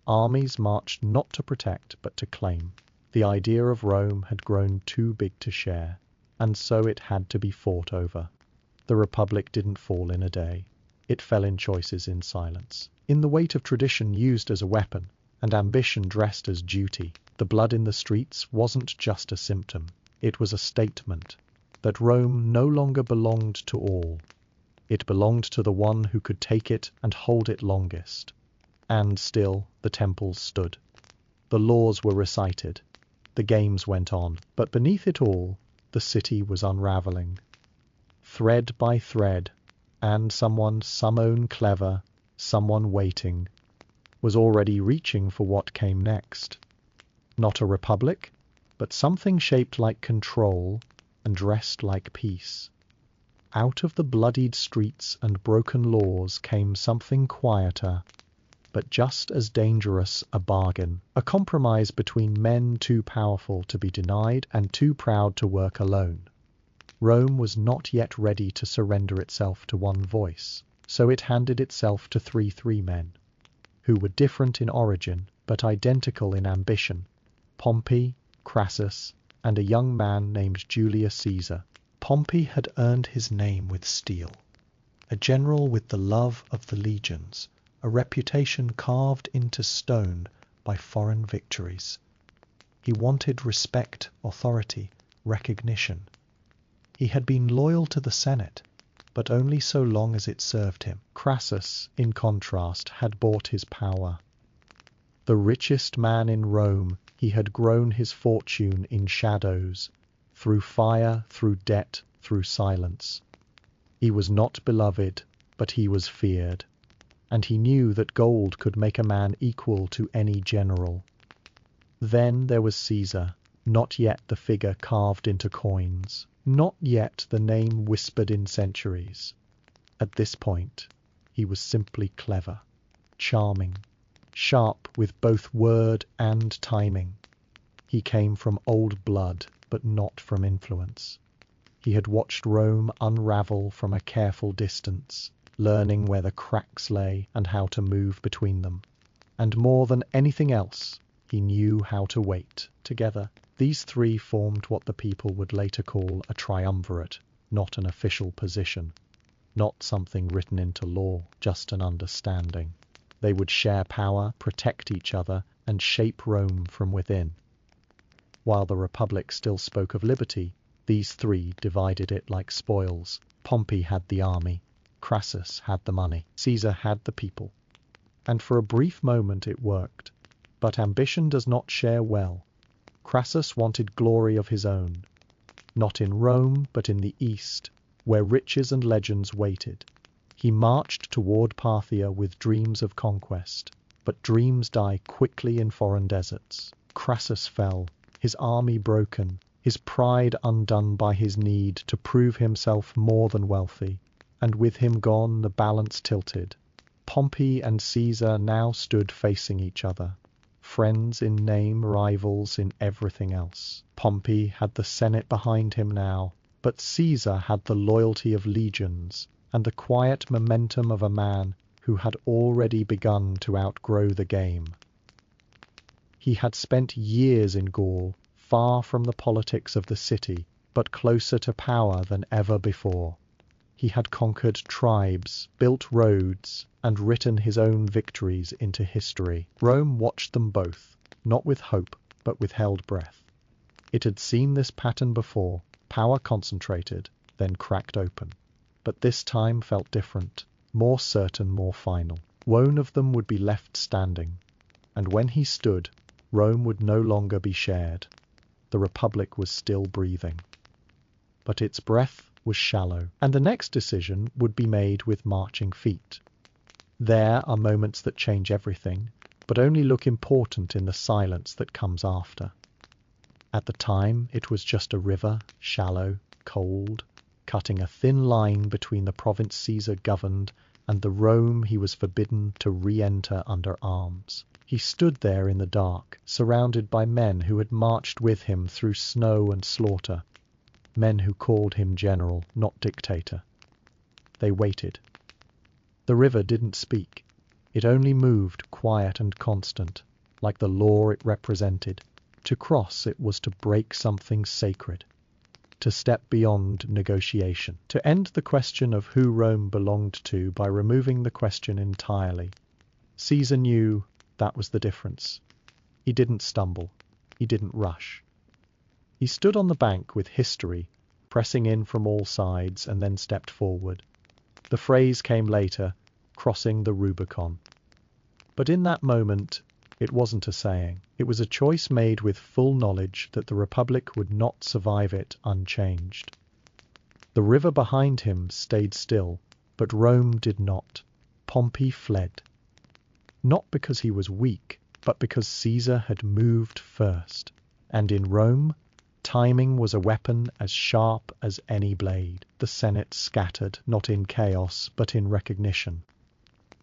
Armies marched not to protect, but to claim. The idea of Rome had grown too big to share, and so it had to be fought over. The Republic didn't fall in a day. It fell in choices in silence, in the weight of tradition used as a weapon, and ambition dressed as duty. The blood in the streets wasn't just a symptom. It was a statement that Rome no longer belonged to all. It belonged to the one who could take it and hold it longest. And still the temples stood. The laws were recited. The games went on. But beneath it all, the city was unraveling. Thread by thread, and someone, some own clever, someone waiting, was already reaching for what came next. Not a republic, but something shaped like control and dressed like peace. Out of the bloodied streets and broken laws came something quieter, but just as dangerous, a bargain, a compromise between men too powerful to be denied and too proud to work alone. Rome was not yet ready to surrender itself to one voice, so it handed itself to three men, who were different in origin, but identical in ambition: Pompey, Crassus, and a young man named Julius Caesar. Pompey had earned his name with steel, a general with the love of the legions, a reputation carved into stone by foreign victories. He wanted respect, authority, recognition. He had been loyal to the Senate, but only so long as it served him. Crassus, in contrast, had bought his power. The richest man in Rome, he had grown his fortune in shadows, through fire, through debt, through silence. He was not beloved, but he was feared, and he knew that gold could make a man equal to any general. Then there was Caesar, not yet the figure carved into coins, not yet the name whispered in centuries. At this point, he was simply clever, charming, sharp with both word and timing. He came from old blood, but not from influence. He had watched Rome unravel from a careful distance, learning where the cracks lay and how to move between them. And more than anything else, he knew how to wait. Together, these three formed what the people would later call a triumvirate, not an official position, not something written into law, just an understanding. They would share power, protect each other, and shape Rome from within. While the Republic still spoke of liberty, these three divided it like spoils. Pompey had the army, Crassus had the money, Caesar had the people. And for a brief moment it worked. But ambition does not share well. Crassus wanted glory of his own, not in Rome, but in the East, where riches and legends waited. He marched toward Parthia with dreams of conquest, but dreams die quickly in foreign deserts. Crassus fell, his army broken, his pride undone by his need to prove himself more than wealthy, and with him gone the balance tilted. Pompey and Caesar now stood facing each other, friends in name, rivals in everything else. Pompey had the Senate behind him now, but Caesar had the loyalty of legions and the quiet momentum of a man who had already begun to outgrow the game. He had spent years in Gaul, far from the politics of the city, but closer to power than ever before. He had conquered tribes, built roads, and written his own victories into history. Rome watched them both, not with hope, but with held breath. It had seen this pattern before: power concentrated, then cracked open. But this time felt different, more certain, more final. One of them would be left standing, and when he stood, Rome would no longer be shared. The Republic was still breathing. But its breath was shallow, and the next decision would be made with marching feet. There are moments that change everything, but only look important in the silence that comes after. At the time, it was just a river, shallow, cold, cutting a thin line between the province Caesar governed and the Rome he was forbidden to re-enter under arms. He stood there in the dark, surrounded by men who had marched with him through snow and slaughter, men who called him general, not dictator. They waited. The river didn't speak. It only moved, quiet and constant, like the law it represented. To cross it was to break something sacred, to step beyond negotiation, to end the question of who Rome belonged to by removing the question entirely. Caesar knew that was the difference. He didn't stumble. He didn't rush. He stood on the bank with history pressing in from all sides and then stepped forward. The phrase came later, crossing the Rubicon. But in that moment, it wasn't a saying. It was a choice made with full knowledge that the Republic would not survive it unchanged. The river behind him stayed still, but Rome did not. Pompey fled. Not because he was weak, but because Caesar had moved first. And in Rome, timing was a weapon as sharp as any blade. The Senate scattered, not in chaos, but in recognition.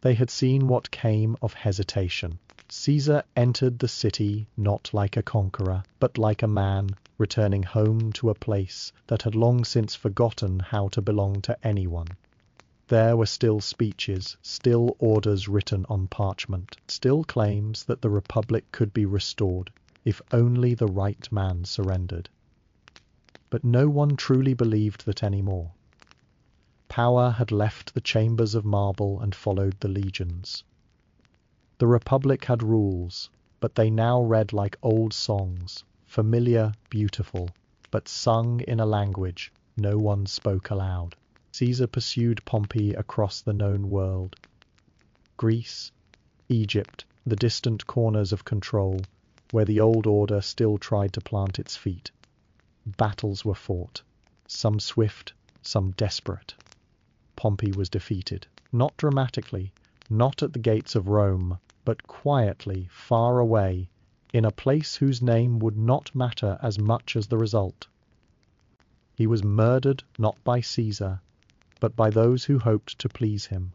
They had seen what came of hesitation. Caesar entered the city not like a conqueror, but like a man returning home to a place that had long since forgotten how to belong to anyone. There were still speeches, still orders written on parchment, still claims that the Republic could be restored if only the right man surrendered. But no one truly believed that anymore. Power had left the chambers of marble and followed the legions. The Republic had rules, but they now read like old songs, familiar, beautiful, but sung in a language no one spoke aloud. Caesar pursued Pompey across the known world. Greece, Egypt, the distant corners of control, where the old order still tried to plant its feet. Battles were fought, some swift, some desperate. Pompey was defeated, not dramatically, not at the gates of Rome, but quietly, far away, in a place whose name would not matter as much as the result. He was murdered not by Caesar, but by those who hoped to please him.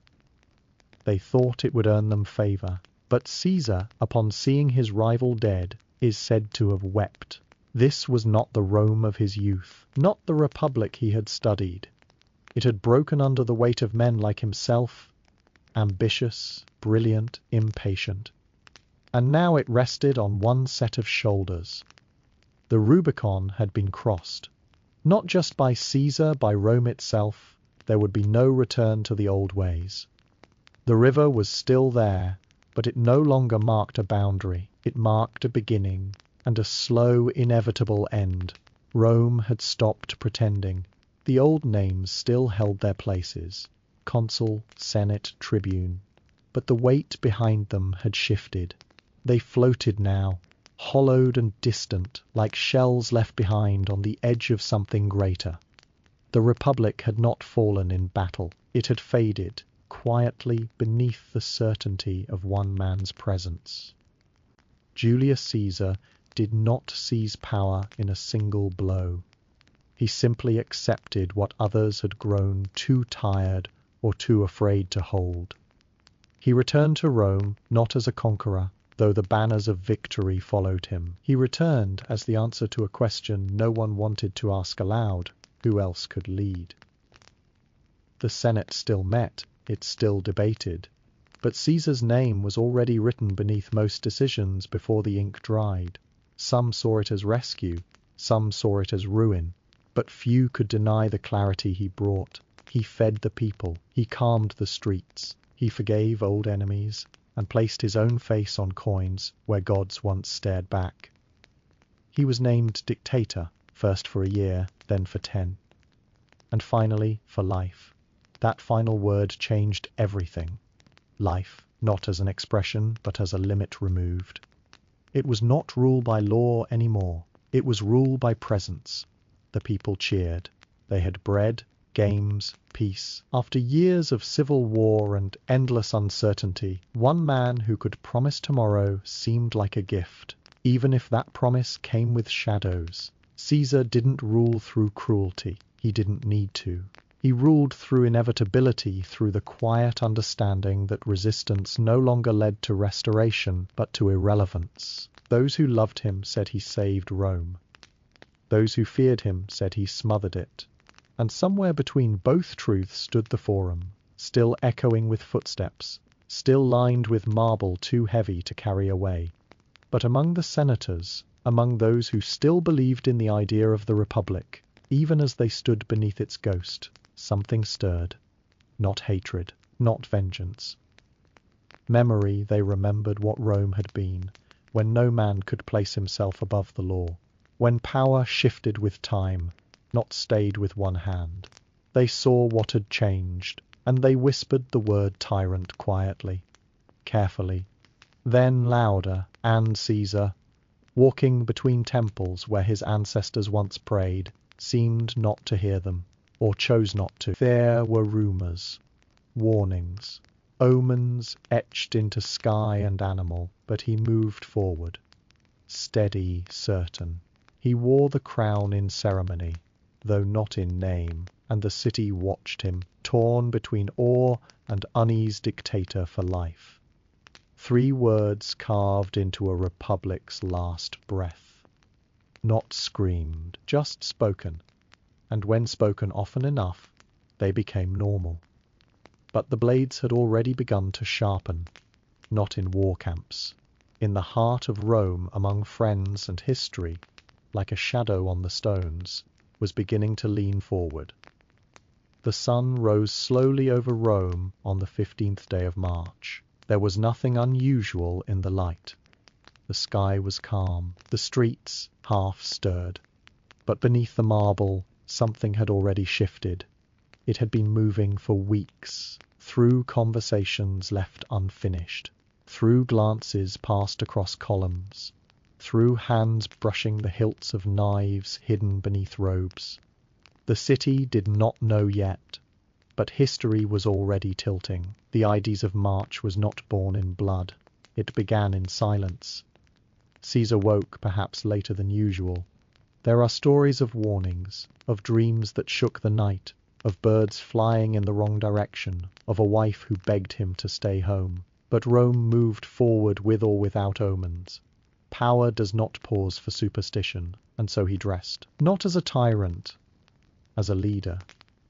They thought it would earn them favor, but Caesar, upon seeing his rival dead, is said to have wept. This was not the Rome of his youth, not the Republic he had studied. It had broken under the weight of men like himself, ambitious, brilliant, impatient. And now it rested on one set of shoulders. The Rubicon had been crossed. Not just by Caesar, by Rome itself. There would be no return to the old ways. The river was still there, but it no longer marked a boundary. It marked a beginning and a slow, inevitable end. Rome had stopped pretending. The old names still held their places, consul, senate, tribune, but the weight behind them had shifted. They floated now, hollowed and distant, like shells left behind on the edge of something greater. The Republic had not fallen in battle. It had faded, quietly beneath the certainty of one man's presence. Julius Caesar did not seize power in a single blow. He simply accepted what others had grown too tired or too afraid to hold. He returned to Rome not as a conqueror, though the banners of victory followed him. He returned as the answer to a question no one wanted to ask aloud: who else could lead? The Senate still met, it still debated, but Caesar's name was already written beneath most decisions before the ink dried. Some saw it as rescue, some saw it as ruin, but few could deny the clarity he brought. He fed the people, he calmed the streets, he forgave old enemies, and placed his own face on coins where gods once stared back. He was named dictator, first for a year, then for 10, and finally for life. That final word changed everything. Life, not as an expression, but as a limit removed. It was not rule by law anymore. It was rule by presence. The people cheered. They had bread, games, peace. After years of civil war and endless uncertainty, one man who could promise tomorrow seemed like a gift, even if that promise came with shadows. Caesar didn't rule through cruelty. He didn't need to. He ruled through inevitability, through the quiet understanding that resistance no longer led to restoration, but to irrelevance. Those who loved him said he saved Rome. Those who feared him said he smothered it. And somewhere between both truths stood the Forum, still echoing with footsteps, still lined with marble too heavy to carry away. But among the senators, among those who still believed in the idea of the Republic, even as they stood beneath its ghost, something stirred. Not hatred, not vengeance. Memory, they remembered what Rome had been, when no man could place himself above the law, when power shifted with time, not stayed with one hand. They saw what had changed, and they whispered the word tyrant quietly, carefully, then louder, and Caesar, walking between temples where his ancestors once prayed, seemed not to hear them, or chose not to. There were rumors, warnings, omens etched into sky and animal, but he moved forward, steady, certain. He wore the crown in ceremony, though not in name, and the city watched him, torn between awe and unease, dictator for life. 3 words carved into a republic's last breath. Not screamed, just spoken, and when spoken often enough, they became normal. But the blades had already begun to sharpen, not in war camps, in the heart of Rome among friends, and history, like a shadow on the stones, was beginning to lean forward. The sun rose slowly over Rome on the 15th day of March. There was nothing unusual in the light. The sky was calm, the streets half stirred. But beneath the marble, something had already shifted. It had been moving for weeks, through conversations left unfinished, through glances passed across columns, through hands brushing the hilts of knives hidden beneath robes. The city did not know yet, but history was already tilting. The Ides of March was not born in blood. It began in silence. Caesar woke perhaps later than usual. There are stories of warnings, of dreams that shook the night, of birds flying in the wrong direction, of a wife who begged him to stay home. But Rome moved forward with or without omens. Power does not pause for superstition, and so he dressed, not as a tyrant, as a leader,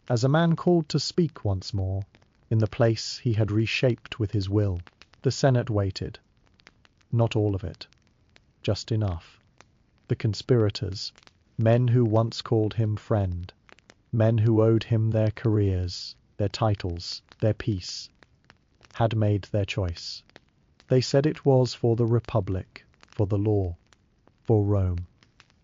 as a man called to speak once more, in the place he had reshaped with his will. The Senate waited. Not all of it, just enough. The conspirators, men who once called him friend, men who owed him their careers, their titles, their peace, had made their choice. They said it was for the Republic, for the law, for Rome.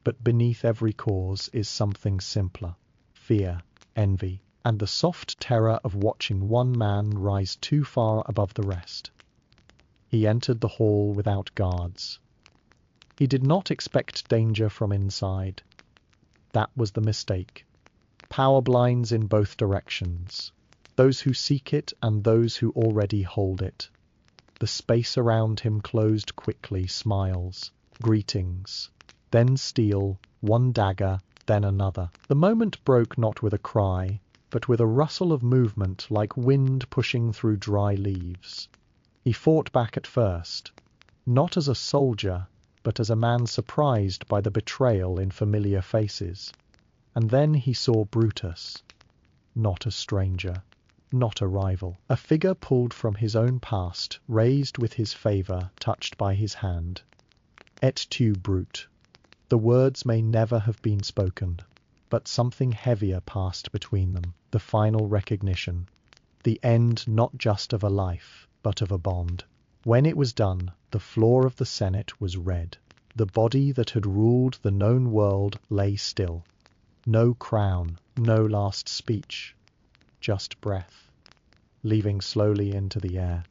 But beneath every cause is something simpler: fear, envy, and the soft terror of watching one man rise too far above the rest. He entered the hall without guards. He did not expect danger from inside. That was the mistake. Power blinds in both directions, those who seek it and those who already hold it. The space around him closed quickly, smiles, greetings, then steel, one dagger, then another. The moment broke not with a cry, but with a rustle of movement like wind pushing through dry leaves. He fought back at first, not as a soldier, but as a man surprised by the betrayal in familiar faces. And then he saw Brutus, not a stranger, not a rival, a figure pulled from his own past, raised with his favor, touched by his hand. Et tu, Brute. The words may never have been spoken, but something heavier passed between them, the final recognition, the end not just of a life, but of a bond. When it was done, the floor of the Senate was red. The body that had ruled the known world lay still. No crown, no last speech, just breath, leaving slowly into the air.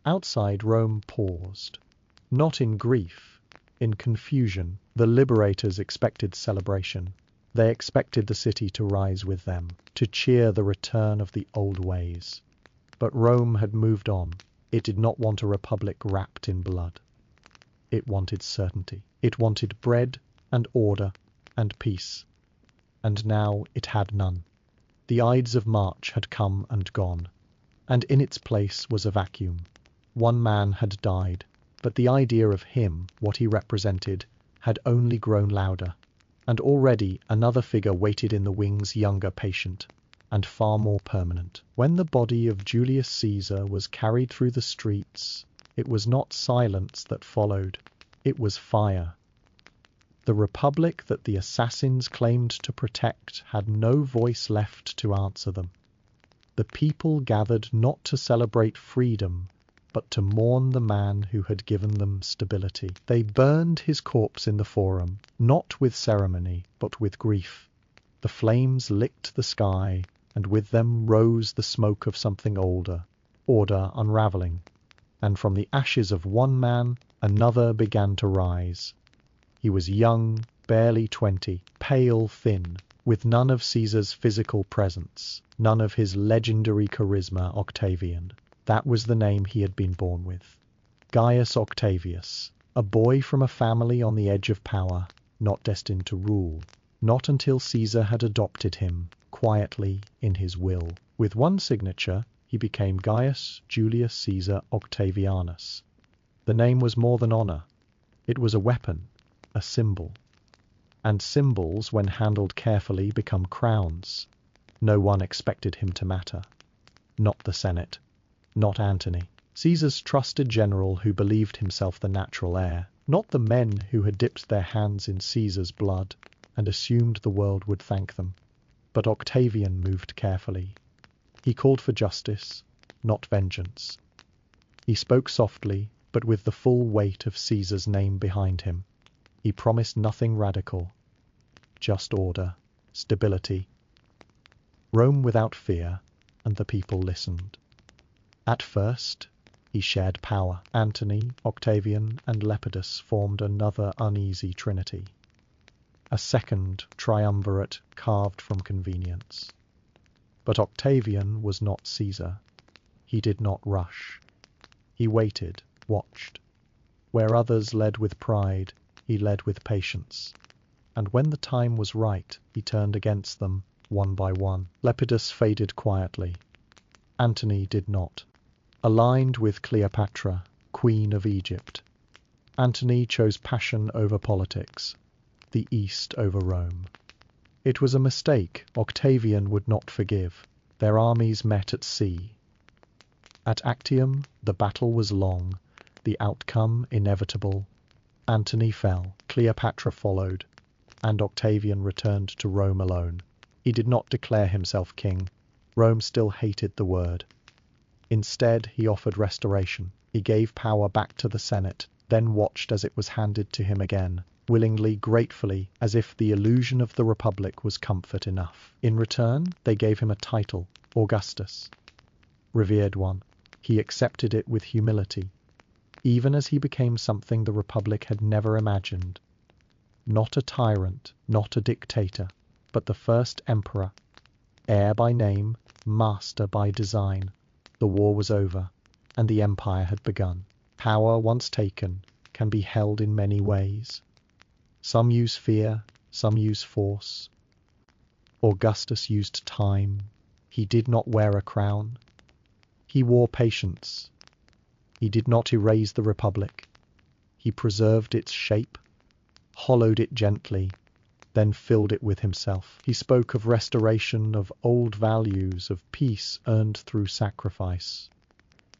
Outside, Rome paused, not in grief, in confusion. The liberators expected celebration. They expected the city to rise with them, to cheer the return of the old ways. But Rome had moved on. It did not want a republic wrapped in blood. It wanted certainty. It wanted bread and order and peace. And now it had none. The Ides of March had come and gone, and in its place was a vacuum. One man had died, but the idea of him, what he represented, had only grown louder, and already another figure waited in the wings, younger, patient, and far more permanent. When the body of Julius Caesar was carried through the streets, it was not silence that followed, it was fire. The republic that the assassins claimed to protect had no voice left to answer them. The people gathered not to celebrate freedom, but to mourn the man who had given them stability. They burned his corpse in the forum, not with ceremony, but with grief. The flames licked the sky, and with them rose the smoke of something older, order unraveling. And from the ashes of one man, another began to rise. He was young, barely 20, pale, thin, with none of Caesar's physical presence, none of his legendary charisma. Octavian. That was the name he had been born with. Gaius Octavius, a boy from a family on the edge of power, not destined to rule. Not until Caesar had adopted him, quietly, in his will. With one signature, he became Gaius Julius Caesar Octavianus. The name was more than honor. It was a weapon, a symbol. And symbols, when handled carefully, become crowns. No one expected him to matter. Not the Senate. Not Antony, Caesar's trusted general who believed himself the natural heir. Not the men who had dipped their hands in Caesar's blood and assumed the world would thank them. But Octavian moved carefully. He called for justice, not vengeance. He spoke softly, but with the full weight of Caesar's name behind him. He promised nothing radical, just order, stability. Rome without fear, and the people listened. At first, he shared power. Antony, Octavian, and Lepidus formed another uneasy trinity. A second triumvirate carved from convenience. But Octavian was not Caesar. He did not rush. He waited, watched. Where others led with pride, he led with patience. And when the time was right, he turned against them, one by one. Lepidus faded quietly. Antony did not. Aligned with Cleopatra, Queen of Egypt, Antony chose passion over politics, the East over Rome. It was a mistake Octavian would not forgive. Their armies met at sea. At Actium, the battle was long, the outcome inevitable. Antony fell, Cleopatra followed, and Octavian returned to Rome alone. He did not declare himself king. Rome still hated the word. Instead, he offered restoration. He gave power back to the Senate, then watched as it was handed to him again, willingly, gratefully, as if the illusion of the Republic was comfort enough. In return, they gave him a title, Augustus. Revered one. He accepted it with humility, even as he became something the Republic had never imagined. Not a tyrant, not a dictator, but the first emperor, heir by name, master by design. The war was over, and the empire had begun. Power, once taken, can be held in many ways. Some use fear, some use force. Augustus used time. He did not wear a crown. He wore patience. He did not erase the Republic. He preserved its shape, hollowed it gently, then filled it with himself. He spoke of restoration, of old values, of peace earned through sacrifice.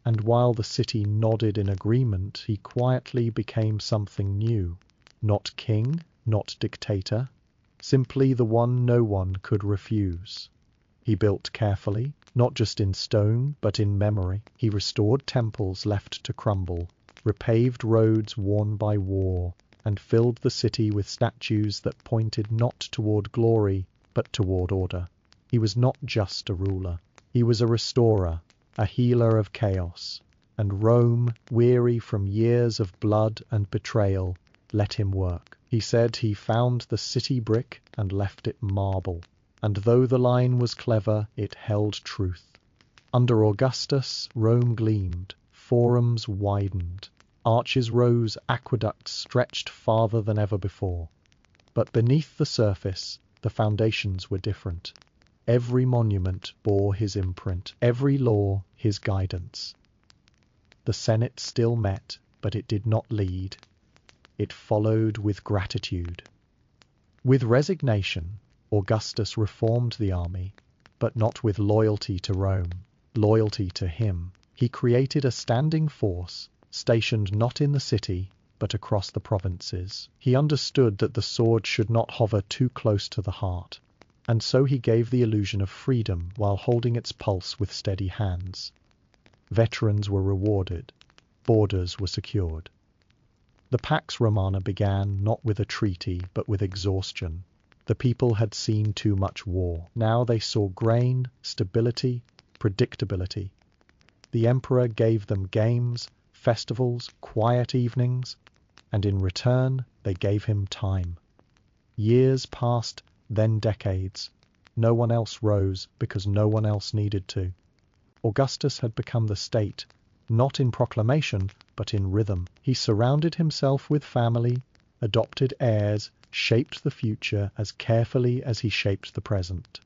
And while the city nodded in agreement, he quietly became something new. Not king, not dictator, simply the one no one could refuse. He built carefully, not just in stone, but in memory. He restored temples left to crumble, repaved roads worn by war, and filled the city with statues that pointed not toward glory, but toward order. He was not just a ruler. He was a restorer, a healer of chaos. And Rome, weary from years of blood and betrayal, let him work. He said he found the city brick and left it marble. And though the line was clever, it held truth. Under Augustus, Rome gleamed, forums widened. Arches rose, aqueducts stretched farther than ever before. But beneath the surface, the foundations were different. Every monument bore his imprint, every law his guidance. The Senate still met, but it did not lead. It followed with gratitude. With resignation, Augustus reformed the army, but not with loyalty to Rome, loyalty to him. He created a standing force, stationed not in the city, but across the provinces. He understood that the sword should not hover too close to the heart, and so he gave the illusion of freedom while holding its pulse with steady hands. Veterans were rewarded, borders were secured. The Pax Romana began not with a treaty, but with exhaustion. The people had seen too much war. Now they saw grain, stability, predictability. The emperor gave them games, festivals, quiet evenings, and in return they gave him time. Years passed, then decades. No one else rose because no one else needed to. Augustus had become the state, not in proclamation, but in rhythm. He surrounded himself with family, adopted heirs, shaped the future as carefully as he shaped the present.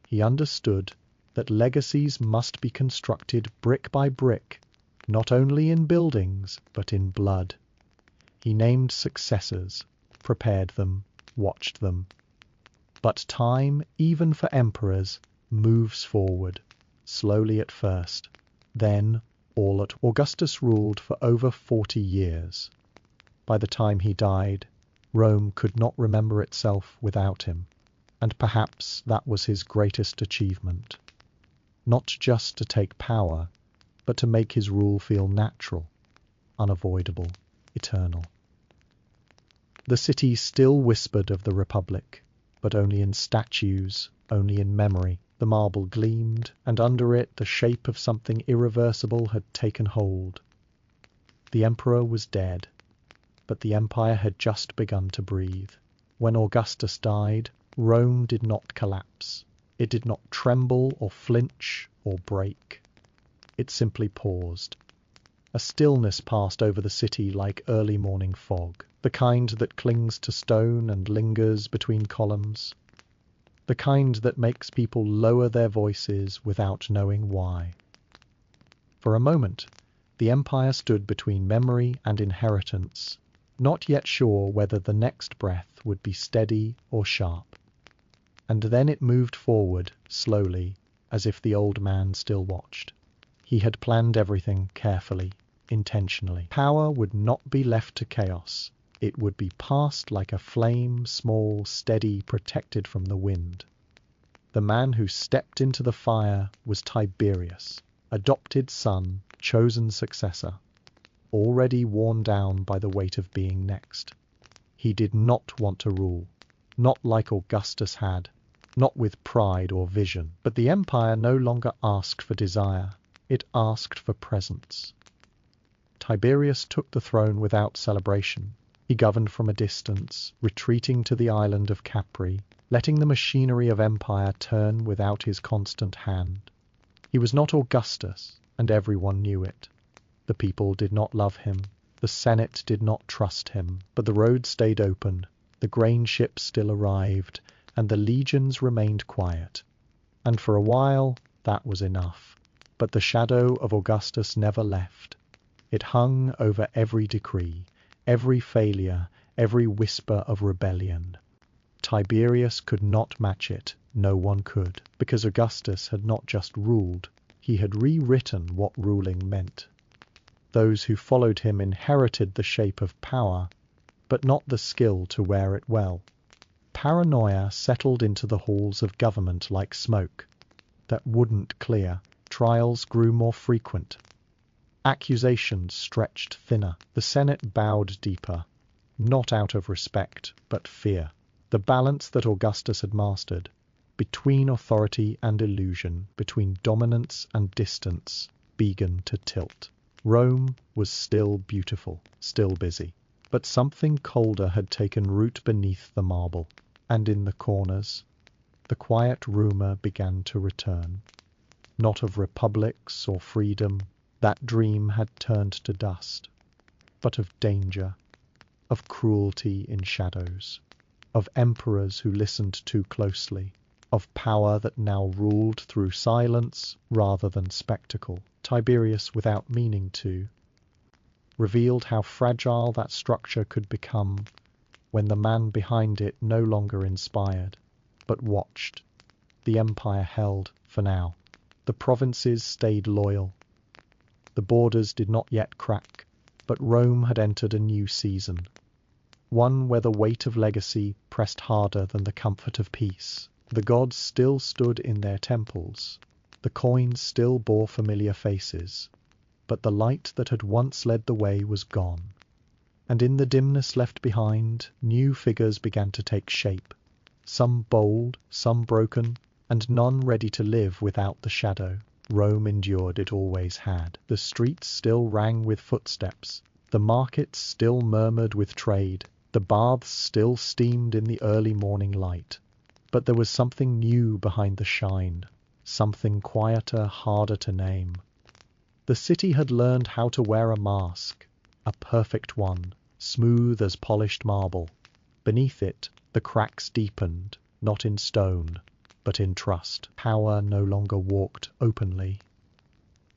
He understood that legacies must be constructed brick by brick, not only in buildings, but in blood. He named successors, prepared them, watched them. But time, even for emperors, moves forward, slowly at first, then all at once. Augustus ruled for over 40 years. By the time he died, Rome could not remember itself without him, and perhaps that was his greatest achievement. Not just to take power, but to make his rule feel natural, unavoidable, eternal. The city still whispered of the Republic, but only in statues, only in memory. The marble gleamed, and under it the shape of something irreversible had taken hold. The emperor was dead, but the empire had just begun to breathe. When Augustus died, Rome did not collapse. It did not tremble or flinch or break. It simply paused. A stillness passed over the city like early morning fog, the kind that clings to stone and lingers between columns, the kind that makes people lower their voices without knowing why. For a moment, the empire stood between memory and inheritance, not yet sure whether the next breath would be steady or sharp. And then it moved forward, slowly, as if the old man still watched. He had planned everything carefully, intentionally. Power would not be left to chaos. It would be passed like a flame, small, steady, protected from the wind. The man who stepped into the fire was Tiberius, adopted son, chosen successor, already worn down by the weight of being next. He did not want to rule, not like Augustus had, not with pride or vision. But the empire no longer asked for desire, it asked for presence. Tiberius took the throne without celebration. He governed from a distance, retreating to the island of Capri, letting the machinery of empire turn without his constant hand. He was not Augustus, and everyone knew it. The people did not love him, the Senate did not trust him, but the road stayed open, the grain ships still arrived, and the legions remained quiet. And for a while, that was enough. But the shadow of Augustus never left. It hung over every decree, every failure, every whisper of rebellion. Tiberius could not match it, no one could, because Augustus had not just ruled, he had rewritten what ruling meant. Those who followed him inherited the shape of power, but not the skill to wear it well. Paranoia settled into the halls of government like smoke that wouldn't clear. Trials grew more frequent. Accusations stretched thinner. The Senate bowed deeper, not out of respect, but fear. The balance that Augustus had mastered, between authority and illusion, between dominance and distance, began to tilt. Rome was still beautiful, still busy, but something colder had taken root beneath the marble, and in the corners, the quiet rumor began to return. Not of republics or freedom, that dream had turned to dust, but of danger, of cruelty in shadows, of emperors who listened too closely, of power that now ruled through silence rather than spectacle. Tiberius, without meaning to, revealed how fragile that structure could become when the man behind it no longer inspired, but watched. The empire held, for now. The provinces stayed loyal. The borders did not yet crack, but Rome had entered a new season, one where the weight of legacy pressed harder than the comfort of peace. The gods still stood in their temples, the coins still bore familiar faces, but the light that had once led the way was gone, and in the dimness left behind, new figures began to take shape, some bold, some broken, and none ready to live without the shadow. Rome endured, it always had. The streets still rang with footsteps, the markets still murmured with trade, the baths still steamed in the early morning light. But there was something new behind the shine, something quieter, harder to name. The city had learned how to wear a mask, a perfect one, smooth as polished marble. Beneath it, the cracks deepened, not in stone, but in trust. Power no longer walked openly.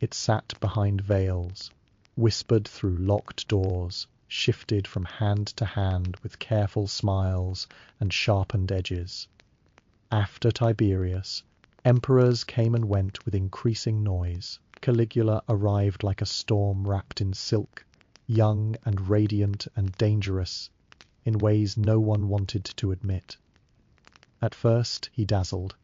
It sat behind veils, whispered through locked doors, shifted from hand to hand with careful smiles and sharpened edges. After Tiberius, emperors came and went with increasing noise. Caligula arrived like a storm wrapped in silk, young and radiant and dangerous, in ways no one wanted to admit. At first he dazzled.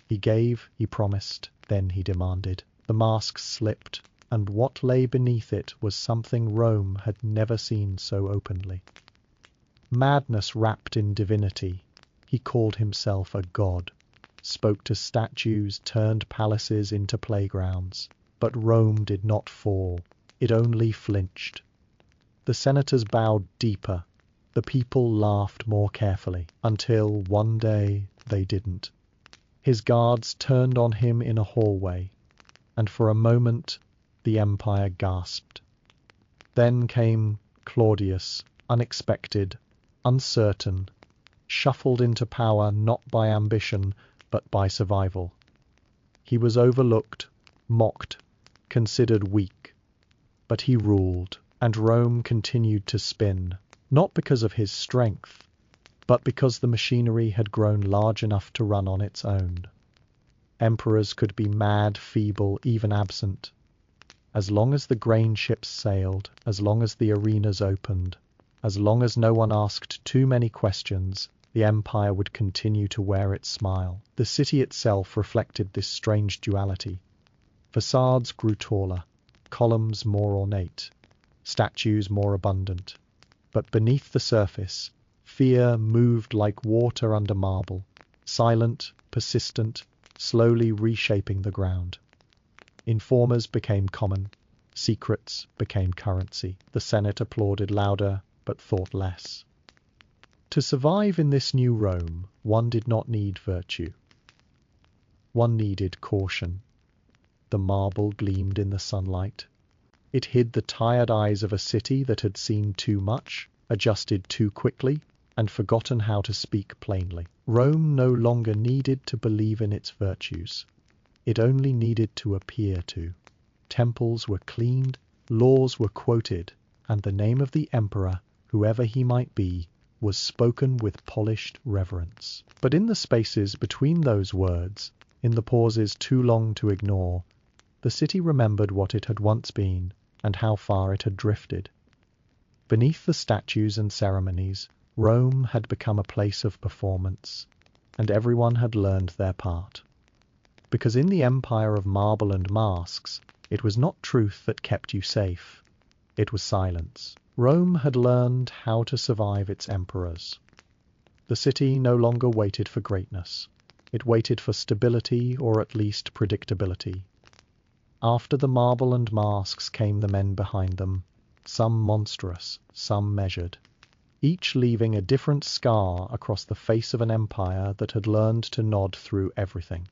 He gave, he promised, then he demanded. The mask slipped, and what lay beneath it was something Rome had never seen so openly. Madness wrapped in divinity. He called himself a god, spoke to statues, turned palaces into playgrounds. But Rome did not fall. It only flinched. The senators bowed deeper. The people laughed more carefully, until one day they didn't. His guards turned on him in a hallway, and for a moment the empire gasped. Then came Claudius, unexpected, uncertain, shuffled into power not by ambition but by survival. He was overlooked, mocked, considered weak, but he ruled, and Rome continued to spin, not because of his strength, but because the machinery had grown large enough to run on its own. Emperors could be mad, feeble, even absent. As long as the grain ships sailed, as long as the arenas opened, as long as no one asked too many questions, the empire would continue to wear its smile. The city itself reflected this strange duality. Facades grew taller, columns more ornate, statues more abundant. But beneath the surface, fear moved like water under marble, silent, persistent, slowly reshaping the ground. Informers became common, secrets became currency. The Senate applauded louder, but thought less. To survive in this new Rome, one did not need virtue. One needed caution. The marble gleamed in the sunlight. It hid the tired eyes of a city that had seen too much, adjusted too quickly, and forgotten how to speak plainly. Rome no longer needed to believe in its virtues. It only needed to appear to. Temples were cleaned, laws were quoted, and the name of the emperor, whoever he might be, was spoken with polished reverence. But in the spaces between those words, in the pauses too long to ignore, the city remembered what it had once been and how far it had drifted. Beneath the statues and ceremonies, Rome had become a place of performance, and everyone had learned their part. Because in the empire of marble and masks, it was not truth that kept you safe. It was silence. Rome had learned how to survive its emperors. The city no longer waited for greatness. It waited for stability, or at least predictability. After the marble and masks came the men behind them, some monstrous, some measured, each leaving a different scar across the face of an empire that had learned to nod through everything.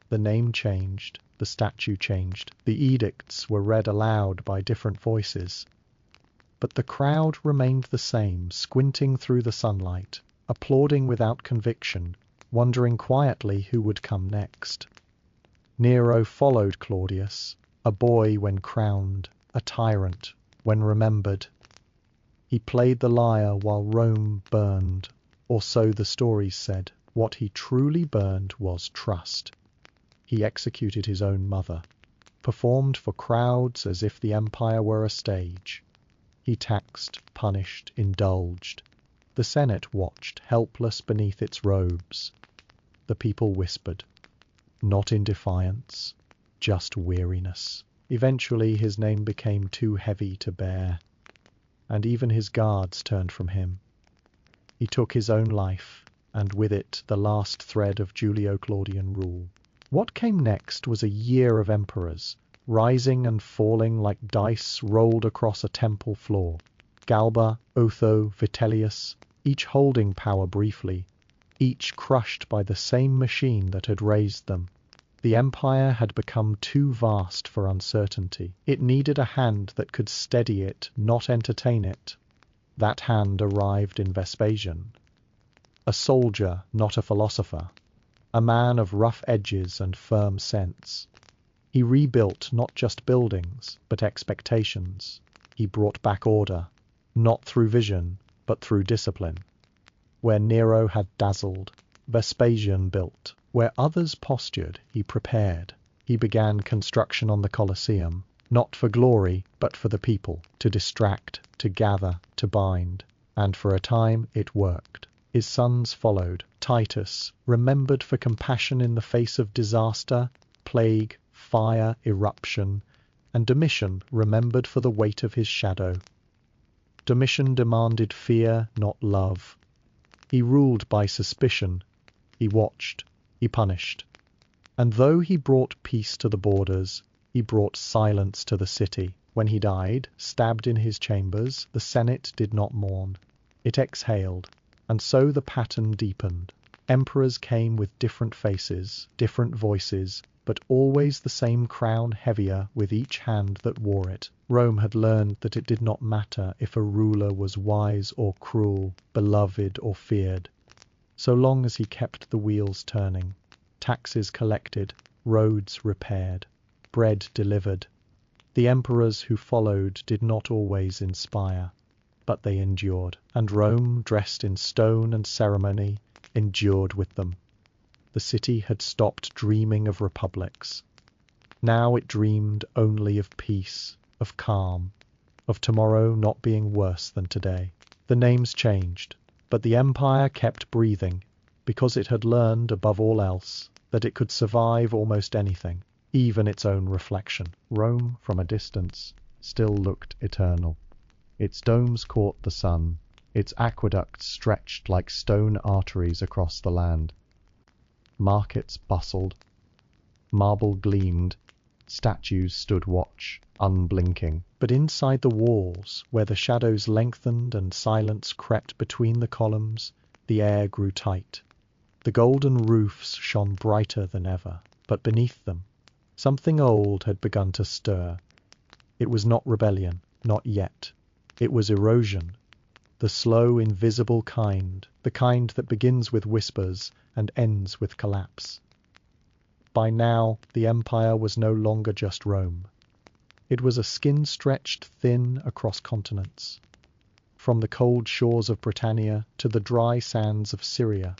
The name changed, the statue changed, the edicts were read aloud by different voices. But the crowd remained the same, squinting through the sunlight, applauding without conviction, wondering quietly who would come next. Nero followed Claudius, a boy when crowned, a tyrant when remembered. He played the lyre while Rome burned, or so the stories said. What he truly burned was trust. He executed his own mother, performed for crowds as if the empire were a stage. He taxed, punished, indulged. The Senate watched, helpless beneath its robes. The people whispered, not in defiance, just weariness. Eventually his name became too heavy to bear, and even his guards turned from him. He took his own life, and with it the last thread of Julio-Claudian rule. What came next was a year of emperors, rising and falling like dice rolled across a temple floor. Galba, Otho, Vitellius, each holding power briefly, each crushed by the same machine that had raised them. The empire had become too vast for uncertainty. It needed a hand that could steady it, not entertain it. That hand arrived in Vespasian. A soldier, not a philosopher. A man of rough edges and firm sense. He rebuilt not just buildings, but expectations. He brought back order, not through vision, but through discipline. Where Nero had dazzled, Vespasian built. Where others postured, he prepared. He began construction on the Colosseum, not for glory, but for the people, to distract, to gather, to bind. And for a time it worked. His sons followed. Titus, remembered for compassion in the face of disaster, plague, fire, eruption, and Domitian, remembered for the weight of his shadow. Domitian demanded fear, not love. He ruled by suspicion. He watched. He punished. And though he brought peace to the borders, he brought silence to the city. When he died, stabbed in his chambers, the Senate did not mourn. It exhaled, and so the pattern deepened. Emperors came with different faces, different voices, but always the same crown heavier with each hand that wore it. Rome had learned that it did not matter if a ruler was wise or cruel, beloved or feared, so long as he kept the wheels turning, taxes collected, roads repaired, bread delivered. The emperors who followed did not always inspire, but they endured, and Rome, dressed in stone and ceremony, endured with them. The city had stopped dreaming of republics. Now it dreamed only of peace, of calm, of tomorrow not being worse than today. The names changed, but the empire kept breathing, because it had learned, above all else, that it could survive almost anything, even its own reflection. Rome, from a distance, still looked eternal. Its domes caught the sun, its aqueducts stretched like stone arteries across the land. Markets bustled, marble gleamed, statues stood watch, unblinking. But inside the walls, where the shadows lengthened and silence crept between the columns, the air grew tight. The golden roofs shone brighter than ever, but beneath them, something old had begun to stir. It was not rebellion, not yet. It was erosion. The slow, invisible kind, the kind that begins with whispers and ends with collapse. By now, the empire was no longer just Rome. It was a skin stretched thin across continents. From the cold shores of Britannia to the dry sands of Syria,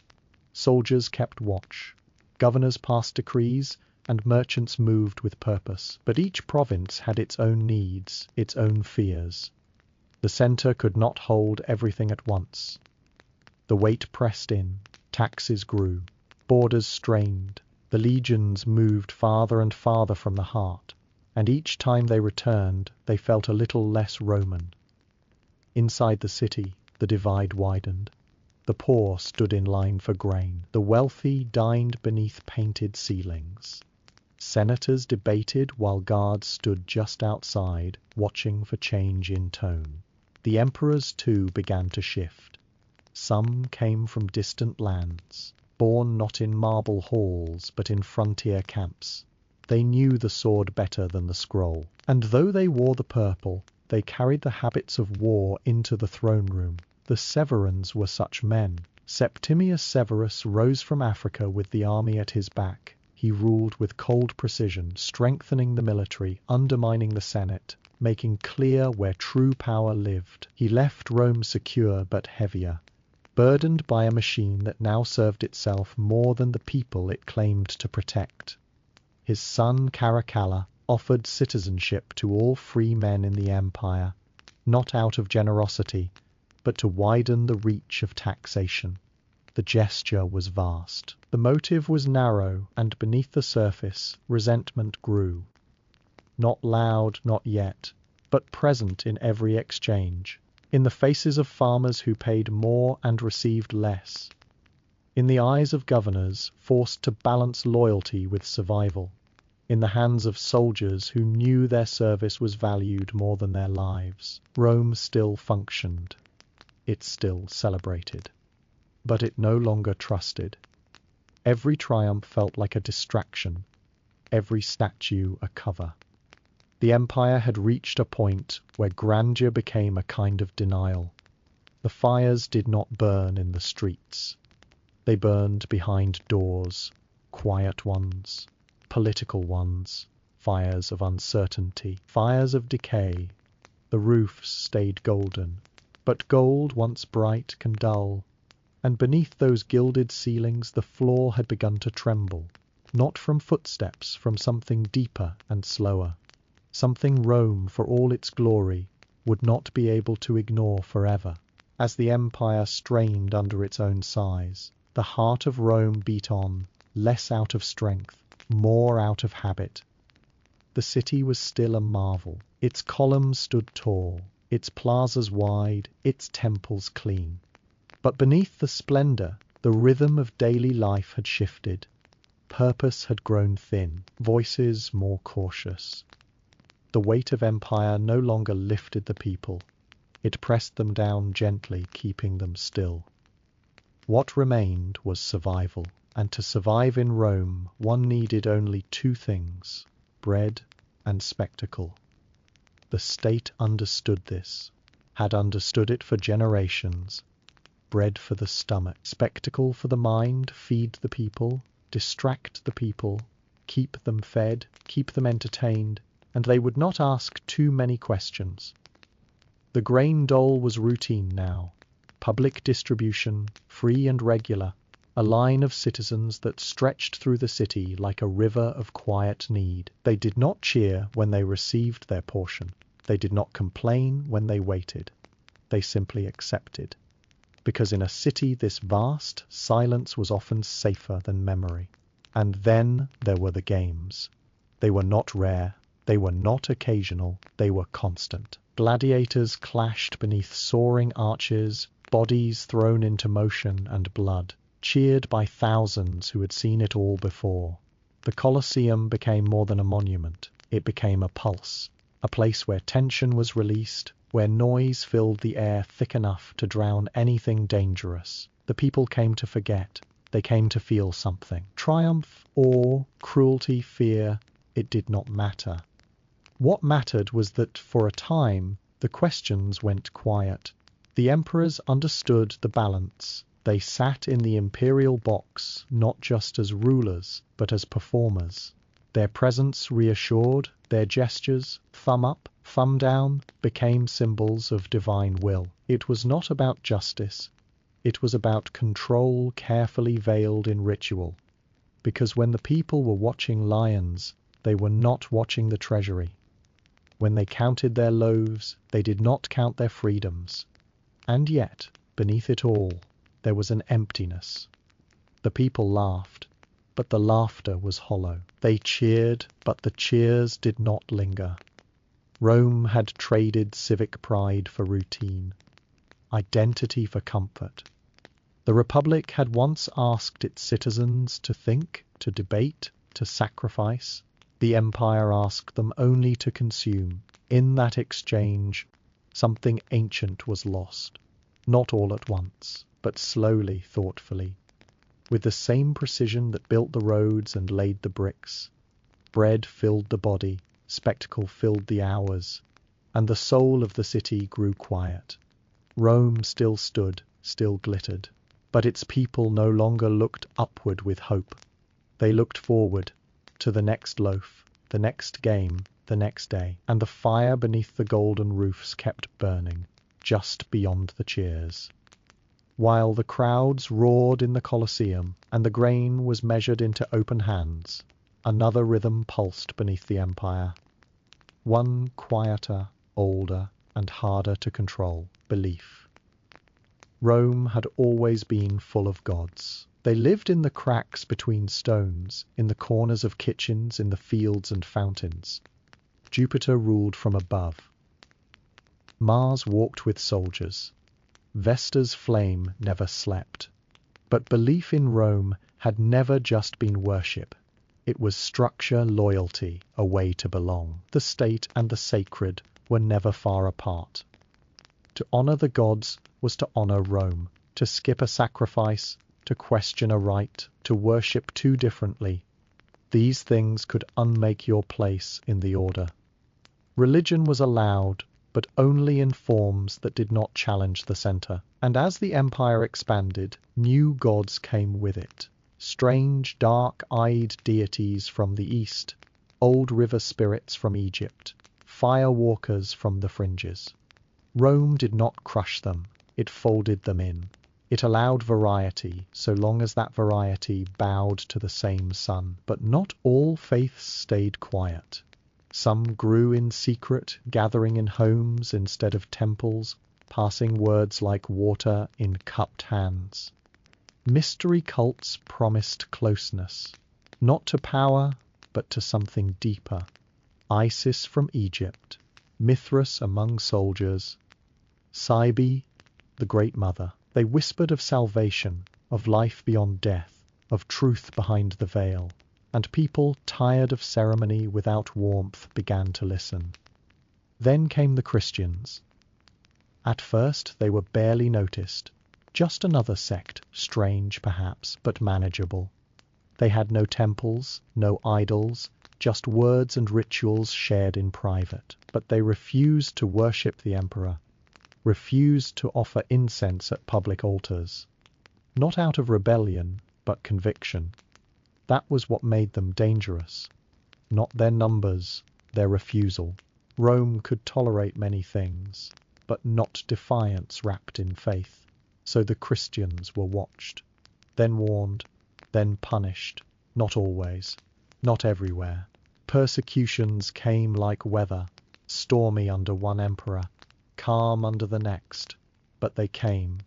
soldiers kept watch, governors passed decrees, and merchants moved with purpose. But each province had its own needs, its own fears. The center could not hold everything at once. The weight pressed in, taxes grew, borders strained, the legions moved farther and farther from the heart, and each time they returned, they felt a little less Roman. Inside the city, the divide widened. The poor stood in line for grain. The wealthy dined beneath painted ceilings. Senators debated while guards stood just outside, watching for change in tone. The emperors, too, began to shift. Some came from distant lands, born not in marble halls, but in frontier camps. They knew the sword better than the scroll, and though they wore the purple, they carried the habits of war into the throne room. The Severans were such men, Septimius Severus rose from Africa with the army at his back. He ruled with cold precision, strengthening the military, undermining the Senate, making clear where true power lived. He left Rome secure but heavier, burdened by a machine that now served itself more than the people it claimed to protect. His son Caracalla offered citizenship to all free men in the empire, not out of generosity, but to widen the reach of taxation. The gesture was vast. The motive was narrow, and beneath the surface, resentment grew. Not loud, not yet, but present in every exchange, in the faces of farmers who paid more and received less, in the eyes of governors forced to balance loyalty with survival, in the hands of soldiers who knew their service was valued more than their lives. Rome still functioned. It still celebrated. But it no longer trusted. Every triumph felt like a distraction, every statue a cover. The empire had reached a point where grandeur became a kind of denial. The fires did not burn in the streets. They burned behind doors, quiet ones, political ones, fires of uncertainty, fires of decay. The roofs stayed golden, but gold once bright can dull. And beneath those gilded ceilings the floor had begun to tremble, not from footsteps, from something deeper and slower, something Rome, for all its glory, would not be able to ignore forever. As the empire strained under its own size, the heart of Rome beat on, less out of strength, more out of habit. The city was still a marvel. Its columns stood tall, its plazas wide, its temples clean. But beneath the splendor, the rhythm of daily life had shifted. Purpose had grown thin, voices more cautious. The weight of empire no longer lifted the people. It pressed them down gently, keeping them still. What remained was survival, and to survive in Rome, one needed only two things: bread and spectacle. The state understood this, had understood it for generations. Bread for the stomach, spectacle for the mind, feed the people, distract the people, keep them fed, keep them entertained, and they would not ask too many questions. The grain dole was routine now, public distribution, free and regular, a line of citizens that stretched through the city like a river of quiet need. They did not cheer when they received their portion. They did not complain when they waited. They simply accepted. Because in a city this vast, silence was often safer than memory. And then there were the games. They were not rare, they were not occasional, they were constant. Gladiators clashed beneath soaring arches, bodies thrown into motion and blood, cheered by thousands who had seen it all before. The Colosseum became more than a monument. It became a pulse, a place where tension was released, where noise filled the air thick enough to drown anything dangerous. The people came to forget. They came to feel something. Triumph, awe, cruelty, fear, it did not matter. What mattered was that, for a time, the questions went quiet. The emperors understood the balance. They sat in the imperial box, not just as rulers, but as performers. Their presence reassured, their gestures, thumb up, thumb down, became symbols of divine will. It was not about justice. It was about control carefully veiled in ritual. Because when the people were watching lions, they were not watching the treasury. When they counted their loaves, they did not count their freedoms. And yet, beneath it all, there was an emptiness. The people laughed, but the laughter was hollow. They cheered, but the cheers did not linger. Rome had traded civic pride for routine, identity for comfort. The Republic had once asked its citizens to think, to debate, to sacrifice. The Empire asked them only to consume. In that exchange, something ancient was lost. Not all at once, but slowly, thoughtfully. With the same precision that built the roads and laid the bricks. Bread filled the body, spectacle filled the hours, and the soul of the city grew quiet. Rome still stood, still glittered. But its people no longer looked upward with hope. They looked forward to the next loaf, the next game, the next day, and the fire beneath the golden roofs kept burning, just beyond the cheers. While the crowds roared in the Colosseum and the grain was measured into open hands, another rhythm pulsed beneath the empire. One quieter, older, and harder to control: belief. Rome had always been full of gods. They lived in the cracks between stones, in the corners of kitchens, in the fields and fountains. Jupiter ruled from above. Mars walked with soldiers. Vesta's flame never slept. But belief in Rome had never just been worship. It was structure, loyalty, a way to belong. The state and the sacred were never far apart. To honor the gods was to honor Rome. To skip a sacrifice, to question a rite, to worship too differently. These things could unmake your place in the order. Religion was allowed, but only in forms that did not challenge the center. And as the empire expanded, new gods came with it. Strange, dark-eyed deities from the east, old river spirits from Egypt, fire walkers from the fringes. Rome did not crush them, it folded them in. It allowed variety, so long as that variety bowed to the same sun. But not all faiths stayed quiet. Some grew in secret, gathering in homes instead of temples, passing words like water in cupped hands. Mystery cults promised closeness, not to power, but to something deeper. Isis from Egypt, Mithras among soldiers, Cybele, the Great Mother. They whispered of salvation, of life beyond death, of truth behind the veil. And people, tired of ceremony without warmth, began to listen. Then came the Christians. At first they were barely noticed. Just another sect, strange perhaps, but manageable. They had no temples, no idols, just words and rituals shared in private. But they refused to worship the emperor, refused to offer incense at public altars. Not out of rebellion, but conviction. That was what made them dangerous. Not their numbers, their refusal. Rome could tolerate many things, but not defiance wrapped in faith. So the Christians were watched, then warned, then punished. Not always, not everywhere. Persecutions came like weather, stormy under one emperor, calm under the next, but they came,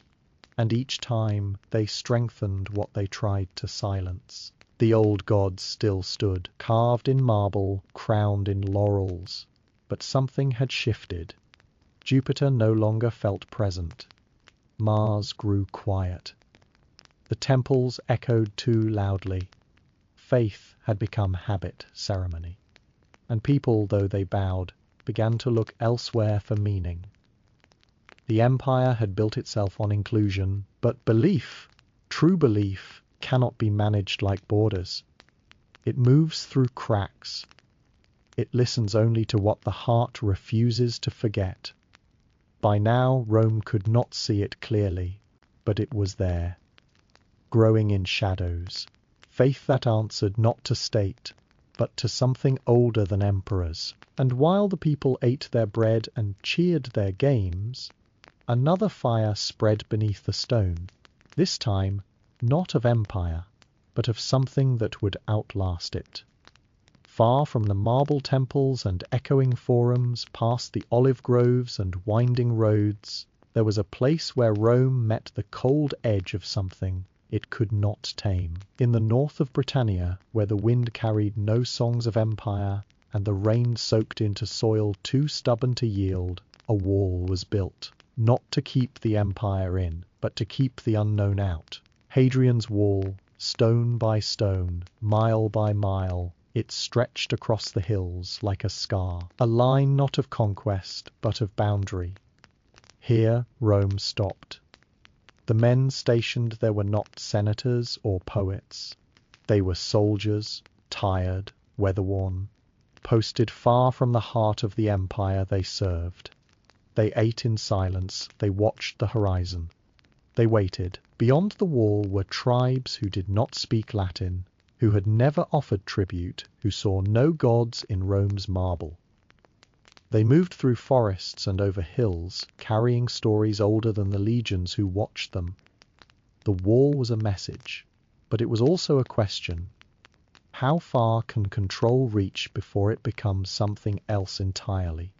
and each time they strengthened what they tried to silence. The old gods still stood, carved in marble, crowned in laurels. But something had shifted. Jupiter no longer felt present. Mars grew quiet. The temples echoed too loudly. Faith had become habit, ceremony. And people, though they bowed, began to look elsewhere for meaning. The empire had built itself on inclusion, but belief, true belief, cannot be managed like borders. It moves through cracks. It listens only to what the heart refuses to forget. By now, Rome could not see it clearly, but it was there, growing in shadows. Faith that answered not to state, but to something older than emperors. And while the people ate their bread and cheered their games, another fire spread beneath the stone. This time, not of empire, but of something that would outlast it. Far from the marble temples and echoing forums, past the olive groves and winding roads, there was a place where Rome met the cold edge of something it could not tame. In the north of Britannia, where the wind carried no songs of empire and the rain soaked into soil too stubborn to yield, a wall was built, not to keep the empire in, but to keep the unknown out. Hadrian's Wall, stone by stone, mile by mile, it stretched across the hills like a scar, a line not of conquest, but of boundary. Here Rome stopped. The men stationed there were not senators or poets. They were soldiers, tired, weather-worn, posted far from the heart of the empire they served. They ate in silence, they watched the horizon. They waited, Beyond the wall were tribes who did not speak Latin, who had never offered tribute, who saw no gods in Rome's marble. They moved through forests and over hills, carrying stories older than the legions who watched them. The wall was a message, but it was also a question. How far can control reach before it becomes something else entirely?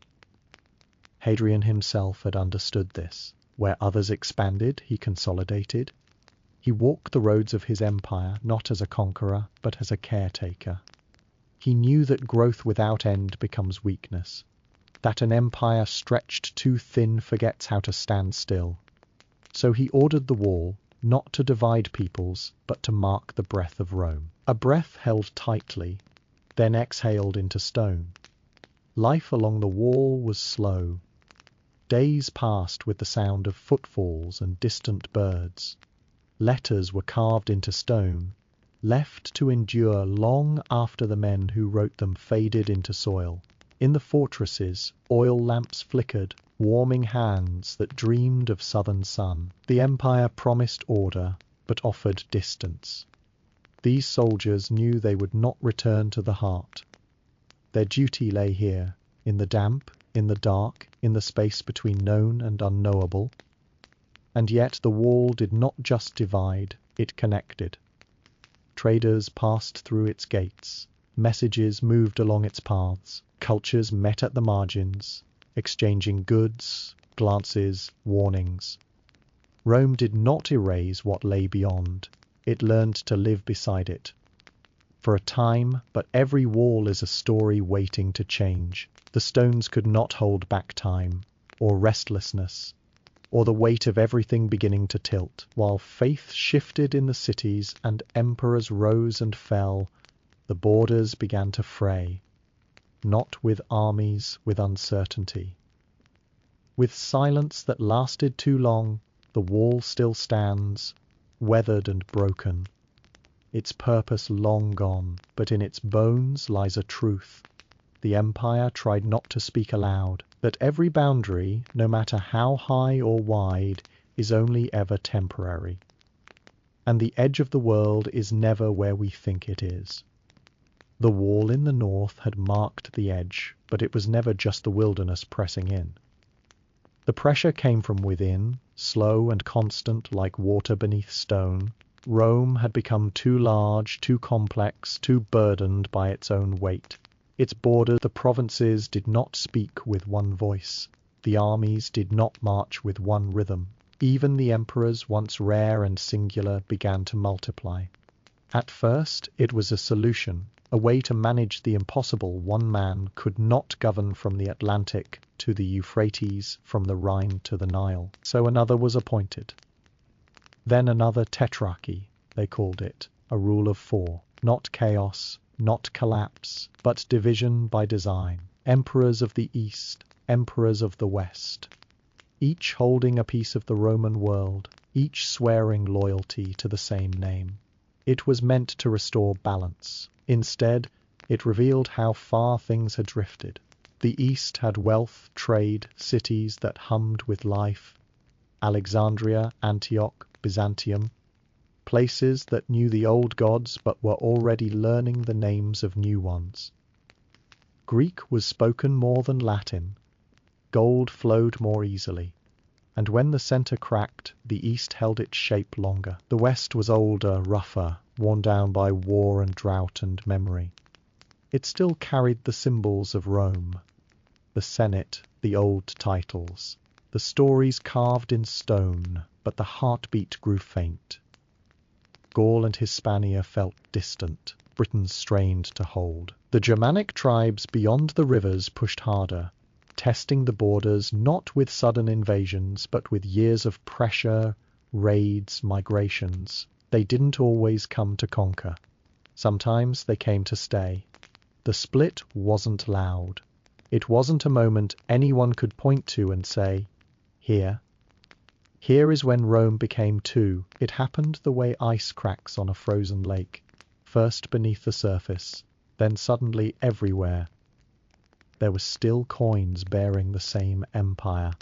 Hadrian himself had understood this. Where others expanded, he consolidated. He walked the roads of his empire not as a conqueror, but as a caretaker. He knew that growth without end becomes weakness, that an empire stretched too thin forgets how to stand still. So he ordered the wall, not to divide peoples, but to mark the breath of Rome. A breath held tightly, then exhaled into stone. Life along the wall was slow. Days passed with the sound of footfalls and distant birds. Letters were carved into stone, left to endure long after the men who wrote them faded into soil. In the fortresses, oil lamps flickered, warming hands that dreamed of southern sun. The empire promised order, but offered distance. These soldiers knew they would not return to the heart. Their duty lay here, in the damp, in the dark, in the space between known and unknowable. And yet the wall did not just divide, it connected. Traders passed through its gates, messages moved along its paths, cultures met at the margins, exchanging goods, glances, warnings. Rome did not erase what lay beyond, it learned to live beside it. For a time, but every wall is a story waiting to change. The stones could not hold back time, or restlessness, or the weight of everything beginning to tilt. While faith shifted in the cities and emperors rose and fell, the borders began to fray, not with armies, with uncertainty. With silence that lasted too long, the wall still stands, weathered and broken. Its purpose long gone, but in its bones lies a truth. The empire tried not to speak aloud, that every boundary, no matter how high or wide, is only ever temporary. And the edge of the world is never where we think it is. The wall in the north had marked the edge, but it was never just the wilderness pressing in. The pressure came from within, slow and constant like water beneath stone. Rome had become too large, too complex, too burdened by its own weight. Its borders, the provinces, did not speak with one voice. The armies did not march with one rhythm. Even the emperors, once rare and singular, began to multiply. At first, it was a solution, a way to manage the impossible. One man could not govern from the Atlantic to the Euphrates, from the Rhine to the Nile. So another was appointed. Then another tetrarchy, they called it, a rule of 4. Not chaos, not collapse, but division by design. Emperors of the East, emperors of the West, each holding a piece of the Roman world, each swearing loyalty to the same name. It was meant to restore balance. Instead, it revealed how far things had drifted. The East had wealth, trade, cities that hummed with life. Alexandria, Antioch, Byzantium, places that knew the old gods but were already learning the names of new ones. Greek was spoken more than Latin. Gold flowed more easily. And when the center cracked, the East held its shape longer. The West was older, rougher, worn down by war and drought and memory. It still carried the symbols of Rome, the Senate, the old titles, the stories carved in stone, but the heartbeat grew faint. Gaul and Hispania felt distant. Britain strained to hold. The Germanic tribes beyond the rivers pushed harder, testing the borders not with sudden invasions, but with years of pressure, raids, migrations. They didn't always come to conquer. Sometimes they came to stay. The split wasn't loud. It wasn't a moment anyone could point to and say, "Here." Here is when Rome became 2. It happened the way ice cracks on a frozen lake, first beneath the surface, then suddenly everywhere. There were still coins bearing the same empire,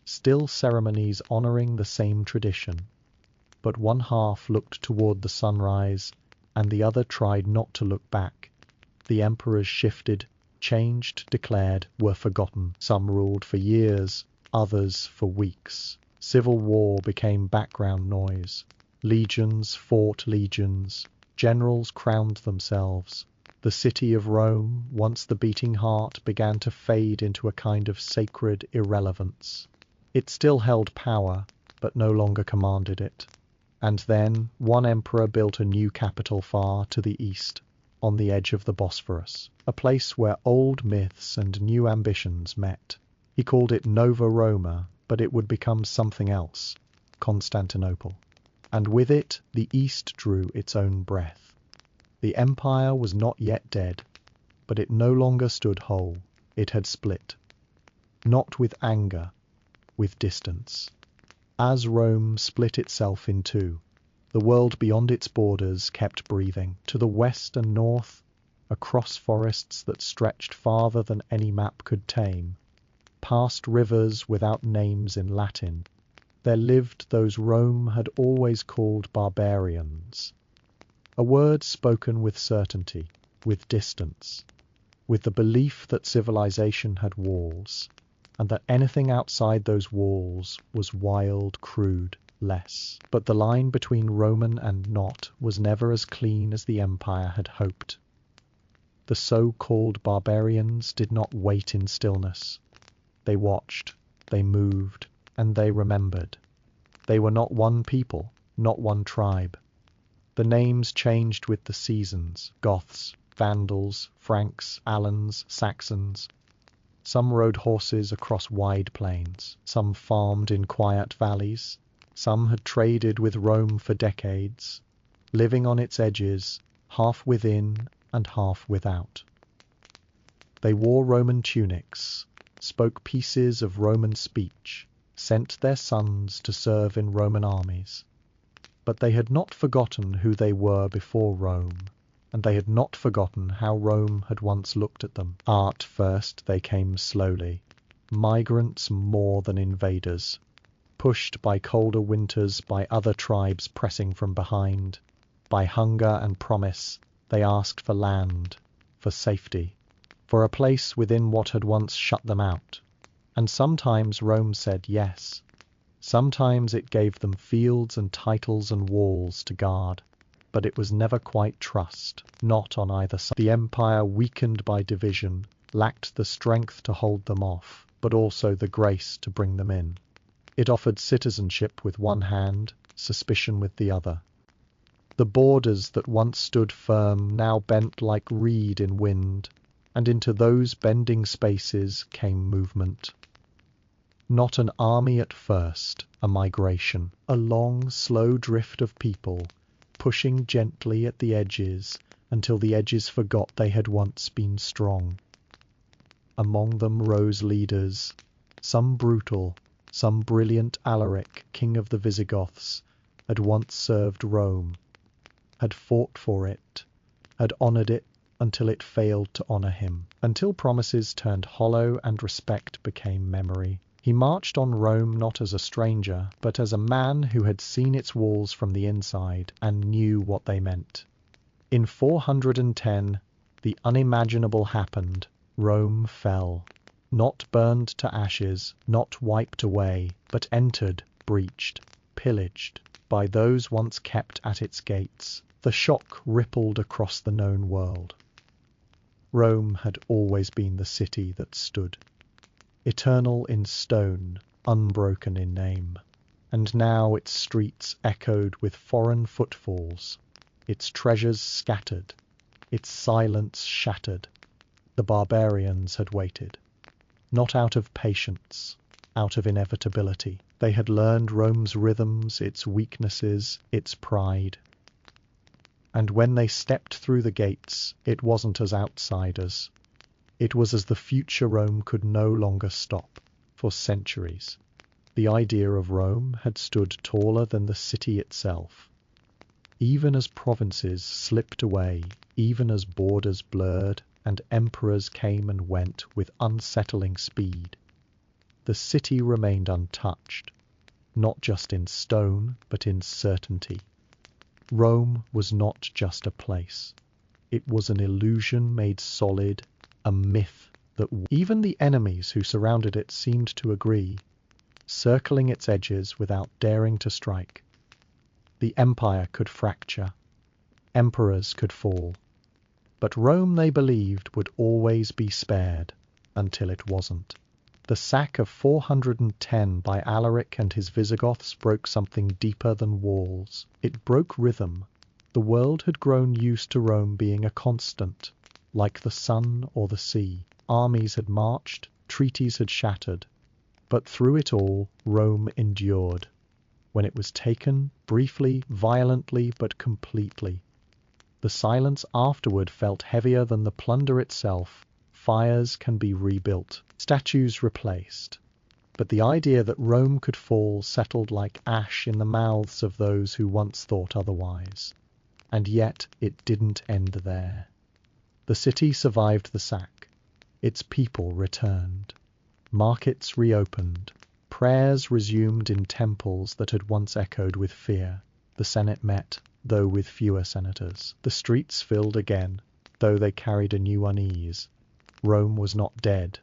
still ceremonies honoring the same tradition. but one half looked toward the sunrise, and the other tried not to look back. The emperors shifted, changed, declared, were forgotten. Some ruled for years, others for weeks. Civil war became background noise. Legions fought legions. Generals crowned themselves. The city of Rome, once the beating heart, began to fade into a kind of sacred irrelevance. It still held power, but no longer commanded it. And then one emperor built a new capital far to the east, on the edge of the Bosphorus, a place where old myths and new ambitions met. He called it Nova Roma, but it would become something else, Constantinople. And with it, the East drew its own breath. The empire was not yet dead, but it no longer stood whole. It had split. Not with anger, with distance. As Rome split itself in two, the world beyond its borders kept breathing. To the west and north, across forests that stretched farther than any map could tame, past rivers without names in Latin, there lived those Rome had always called barbarians. A word spoken with certainty, with distance, with the belief that civilization had walls, and that anything outside those walls was wild, crude, less. But the line between Roman and not was never as clean as the empire had hoped. The so-called barbarians did not wait in stillness. They watched, they moved, and they remembered. They were not one people, not one tribe. The names changed with the seasons: Goths, Vandals, Franks, Alans, Saxons. Some rode horses across wide plains. Some farmed in quiet valleys. Some had traded with Rome for decades, living on its edges, half within and half without. They wore Roman tunics, spoke pieces of Roman speech, sent their sons to serve in Roman armies. But they had not forgotten who they were before Rome, and they had not forgotten how Rome had once looked at them. At first they came slowly, migrants more than invaders, pushed by colder winters, by other tribes pressing from behind. By hunger and promise, they asked for land, for safety, for a place within what had once shut them out. And sometimes Rome said yes. Sometimes it gave them fields and titles and walls to guard. But it was never quite trust, not on either side. The empire, weakened by division, lacked the strength to hold them off, but also the grace to bring them in. It offered citizenship with one hand, suspicion with the other. The borders that once stood firm now bent like reed in wind, and into those bending spaces came movement. Not an army at first, a migration, a long, slow drift of people, pushing gently at the edges until the edges forgot they had once been strong. Among them rose leaders, some brutal, some brilliant. Alaric, king of the Visigoths, had once served Rome, had fought for it, had honoured it until it failed to honour him, until promises turned hollow and respect became memory. He marched on Rome not as a stranger, but as a man who had seen its walls from the inside and knew what they meant. In 410, the unimaginable happened. Rome fell. Not burned to ashes, not wiped away, but entered, breached, pillaged by those once kept at its gates. The shock rippled across the known world. Rome had always been the city that stood, eternal in stone, unbroken in name. And now its streets echoed with foreign footfalls, its treasures scattered, its silence shattered. The barbarians had waited, not out of patience, out of inevitability. They had learned Rome's rhythms, its weaknesses, its pride. And when they stepped through the gates, it wasn't as outsiders. It was as the future Rome could no longer stop. For centuries, the idea of Rome had stood taller than the city itself. Even as provinces slipped away, even as borders blurred, and emperors came and went with unsettling speed, the city remained untouched. not just in stone, but in certainty. Rome was not just a place. It was an illusion made solid, a myth that even the enemies who surrounded it seemed to agree, circling its edges without daring to strike. The empire could fracture, emperors could fall, but Rome, they believed, would always be spared, until it wasn't. The sack of 410 by Alaric and his Visigoths broke something deeper than walls. It broke rhythm. The world had grown used to Rome being a constant, like the sun or the sea. Armies had marched, treaties had shattered, but through it all, Rome endured. When it was taken, briefly, violently, but completely. The silence afterward felt heavier than the plunder itself. Fires can be rebuilt, statues replaced. But the idea that Rome could fall settled like ash in the mouths of those who once thought otherwise. And yet it didn't end there. The city survived the sack. Its people returned. Markets reopened. Prayers resumed in temples that had once echoed with fear. The Senate met, though with fewer senators. The streets filled again, though they carried a new unease. Rome was not dead,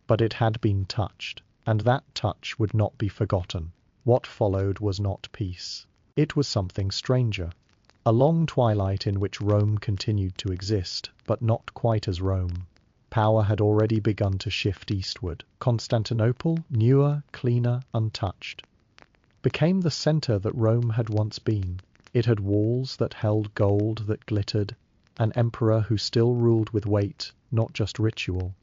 but it had been touched, and that touch would not be forgotten. What followed was not peace. It was something stranger. A long twilight in which Rome continued to exist, but not quite as Rome. Power had already begun to shift eastward. Constantinople, newer, cleaner, untouched, became the center that Rome had once been. It had walls that held gold that glittered, an emperor who still ruled with weight, not just ritual.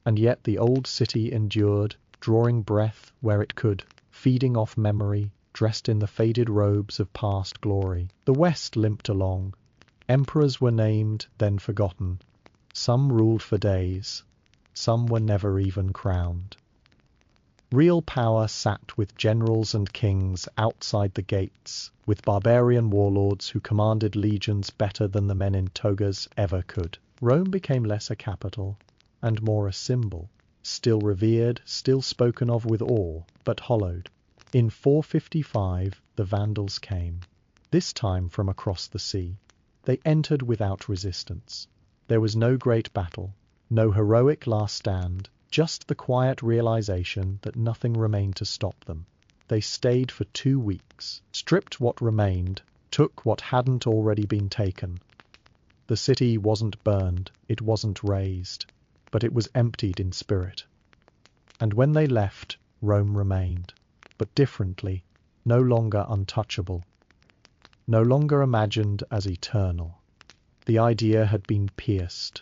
And yet the old city endured, drawing breath where it could, feeding off memory, dressed in the faded robes of past glory. The West limped along. Emperors were named, then forgotten. Some ruled for days. Some were never even crowned. Real power sat with generals and kings outside the gates, with barbarian warlords who commanded legions better than the men in togas ever could. Rome became less a capital, and more a symbol, still revered, still spoken of with awe, but hollowed. In 455, the Vandals came, this time from across the sea. They entered without resistance. There was no great battle, no heroic last stand, just the quiet realization that nothing remained to stop them. They stayed for 2 weeks, stripped what remained, took what hadn't already been taken. The city wasn't burned, it wasn't razed, but it was emptied in spirit. And when they left, Rome remained, but differently, no longer untouchable, no longer imagined as eternal. The idea had been pierced,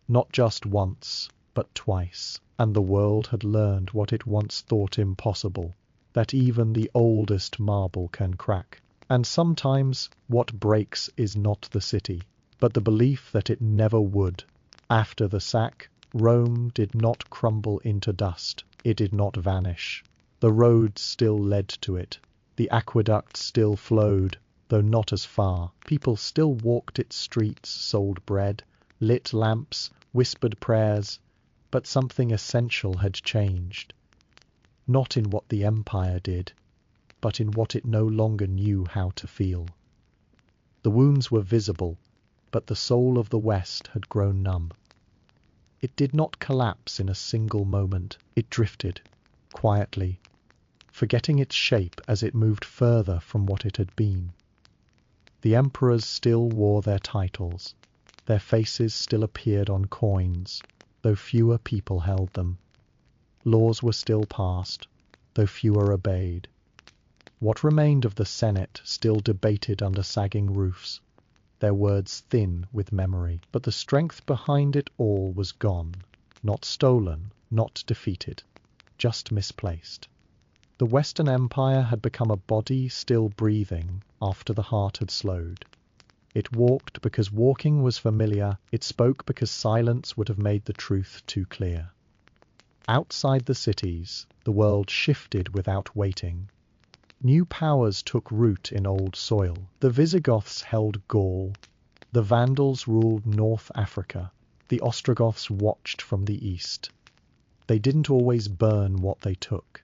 not just once, but twice, and the world had learned what it once thought impossible, that even the oldest marble can crack. And sometimes what breaks is not the city, but the belief that it never would. After the sack, Rome did not crumble into dust. It did not vanish. The roads still led to it. The aqueducts still flowed, though not as far. People still walked its streets, sold bread, lit lamps, whispered prayers, but something essential had changed. Not in what the empire did, but in what it no longer knew how to feel. The wounds were visible, but the soul of the West had grown numb. It did not collapse in a single moment. It drifted, quietly, forgetting its shape as it moved further from what it had been. The emperors still wore their titles. Their faces still appeared on coins, though fewer people held them. Laws were still passed, though fewer obeyed. What remained of the Senate still debated under sagging roofs, their words thin with memory. But the strength behind it all was gone, not stolen, not defeated, just misplaced. The Western Empire had become a body still breathing after the heart had slowed. It walked because walking was familiar, it spoke because silence would have made the truth too clear. Outside the cities, the world shifted without waiting. New powers took root in old soil. The Visigoths held Gaul. The Vandals ruled North Africa. The Ostrogoths watched from the east. They didn't always burn what they took.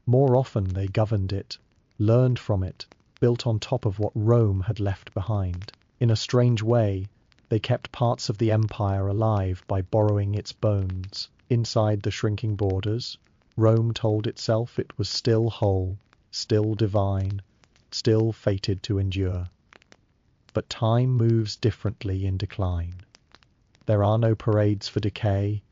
More often they governed it, learned from it, built on top of what Rome had left behind. In a strange way, they kept parts of the empire alive by borrowing its bones. Inside the shrinking borders, Rome told itself it was still whole, still divine, still fated to endure. But time moves differently in decline. There are no parades for decay,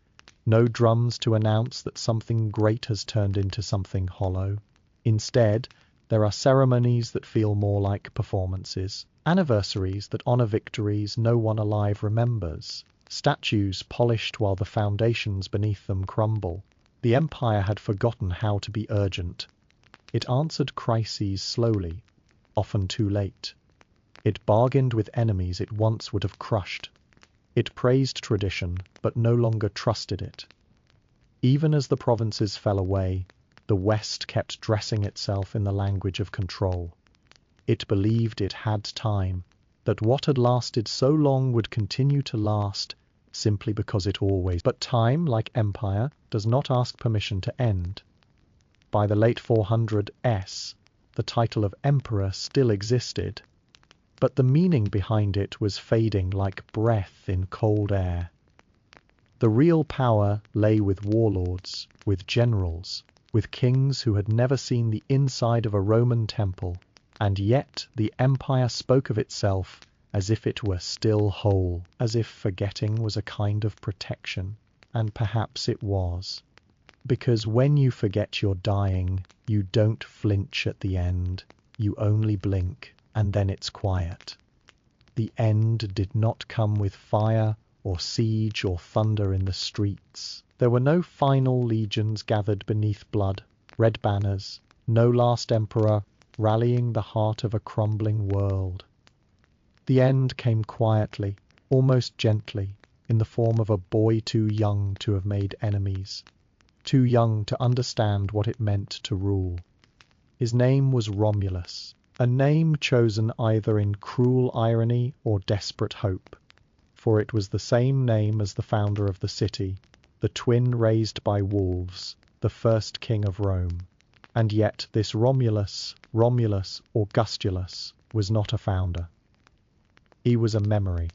no drums to announce that something great has turned into something hollow. Instead, there are ceremonies that feel more like performances, anniversaries that honor victories no one alive remembers, statues polished while the foundations beneath them crumble. The empire had forgotten how to be urgent. It answered crises slowly, often too late. It bargained with enemies it once would have crushed. It praised tradition, but no longer trusted it. Even as the provinces fell away, the West kept dressing itself in the language of control. It believed it had time, that what had lasted so long would continue to last, simply because it always. But time, like empire, does not ask permission to end. By the late 400s, the title of emperor still existed, but the meaning behind it was fading like breath in cold air. The real power lay with warlords, with generals, with kings who had never seen the inside of a Roman temple, and yet the empire spoke of itself as if it were still whole, as if forgetting was a kind of protection, and perhaps it was. Because when you forget you're dying, you don't flinch at the end, you only blink, and then it's quiet. The end did not come with fire or siege or thunder in the streets. There were no final legions gathered beneath blood, red banners, no last emperor rallying the heart of a crumbling world. The end came quietly, almost gently, in the form of a boy too young to have made enemies, too young to understand what it meant to rule. His name was Romulus, a name chosen either in cruel irony or desperate hope, for it was the same name as the founder of the city, the twin raised by wolves, the first king of Rome. And yet this Romulus Augustulus, was not a founder. He was a memory,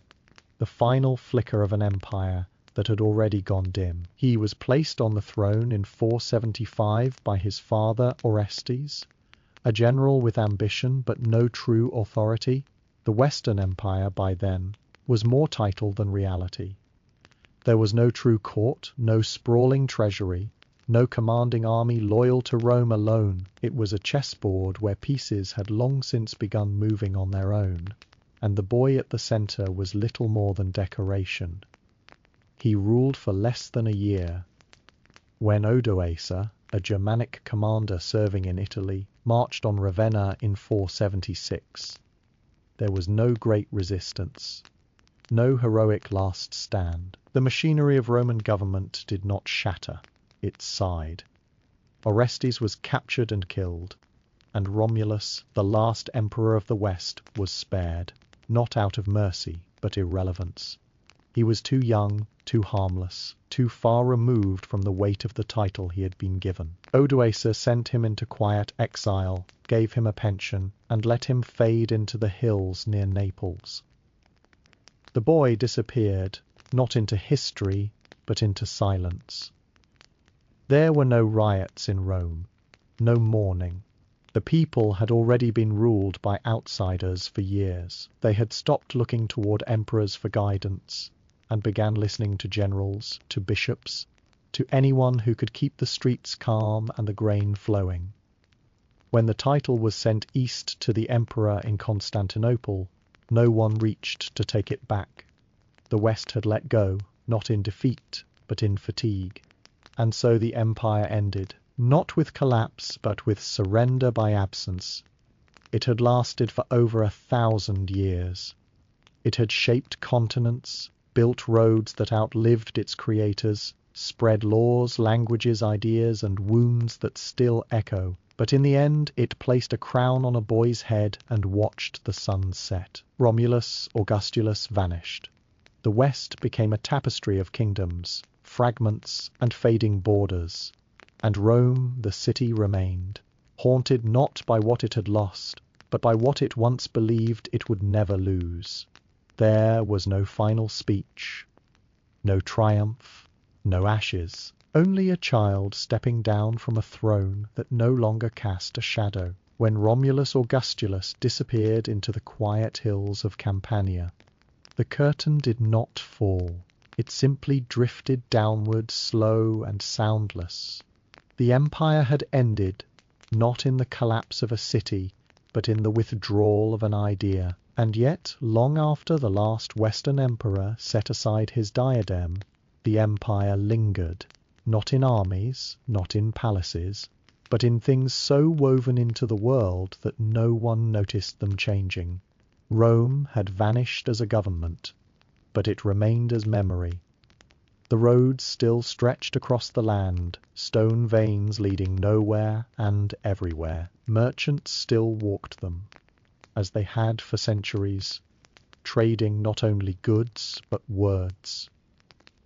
the final flicker of an empire that had already gone dim. He was placed on the throne in 475 by his father Orestes, a general with ambition but no true authority. The Western Empire by then was more title than reality. There was no true court, no sprawling treasury, no commanding army loyal to Rome alone. It was a chessboard where pieces had long since begun moving on their own, and the boy at the center was little more than decoration. He ruled for less than a year, when Odoacer, a Germanic commander serving in Italy, marched on Ravenna in 476. There was no great resistance, no heroic last stand. The machinery of Roman government did not shatter, it sighed. Orestes was captured and killed, and Romulus, the last emperor of the West, was spared, not out of mercy, but irrelevance. He was too young, too harmless, too far removed from the weight of the title he had been given. Odoacer sent him into quiet exile, gave him a pension, and let him fade into the hills near Naples. The boy disappeared, not into history, but into silence. There were no riots in Rome, no mourning. The people had already been ruled by outsiders for years. They had stopped looking toward emperors for guidance, and began listening to generals, to bishops, to anyone who could keep the streets calm and the grain flowing. When the title was sent east to the emperor in Constantinople, no one reached to take it back. The West had let go, not in defeat, but in fatigue. And so the empire ended, not with collapse, but with surrender by absence. It had lasted for over 1,000 years. It had shaped continents, built roads that outlived its creators, spread laws, languages, ideas, and wounds that still echo. But in the end, it placed a crown on a boy's head and watched the sun set. Romulus Augustulus vanished. The West became a tapestry of kingdoms, fragments, and fading borders. And Rome, the city, remained, haunted not by what it had lost, but by what it once believed it would never lose. There was no final speech, no triumph, no ashes, only a child stepping down from a throne that no longer cast a shadow. When Romulus Augustulus disappeared into the quiet hills of Campania, the curtain did not fall. It simply drifted downward, slow and soundless. The empire had ended, not in the collapse of a city, but in the withdrawal of an idea. And yet, long after the last Western emperor set aside his diadem, the empire lingered, not in armies, not in palaces, but in things so woven into the world that no one noticed them changing. Rome had vanished as a government, but it remained as memory. The roads still stretched across the land, stone veins leading nowhere and everywhere. Merchants still walked them, as they had for centuries, trading not only goods but words.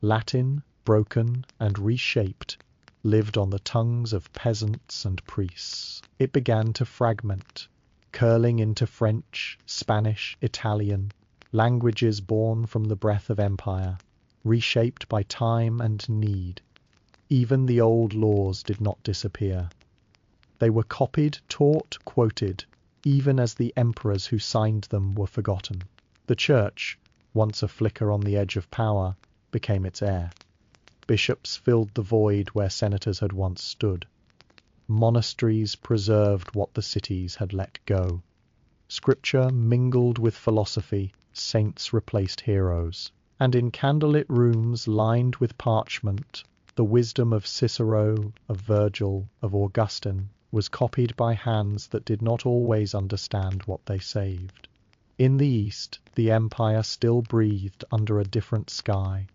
Latin, broken and reshaped, lived on the tongues of peasants and priests. It began to fragment, curling into French, Spanish, Italian, languages born from the breath of empire, reshaped by time and need. Even the old laws did not disappear. They were copied, taught, quoted, even as the emperors who signed them were forgotten. The church, once a flicker on the edge of power, became its heir. Bishops filled the void where senators had once stood. Monasteries preserved what the cities had let go. Scripture mingled with philosophy, saints replaced heroes. And in candlelit rooms lined with parchment, the wisdom of Cicero, of Virgil, of Augustine was copied by hands that did not always understand what they saved. In the East, the empire still breathed under a different sky.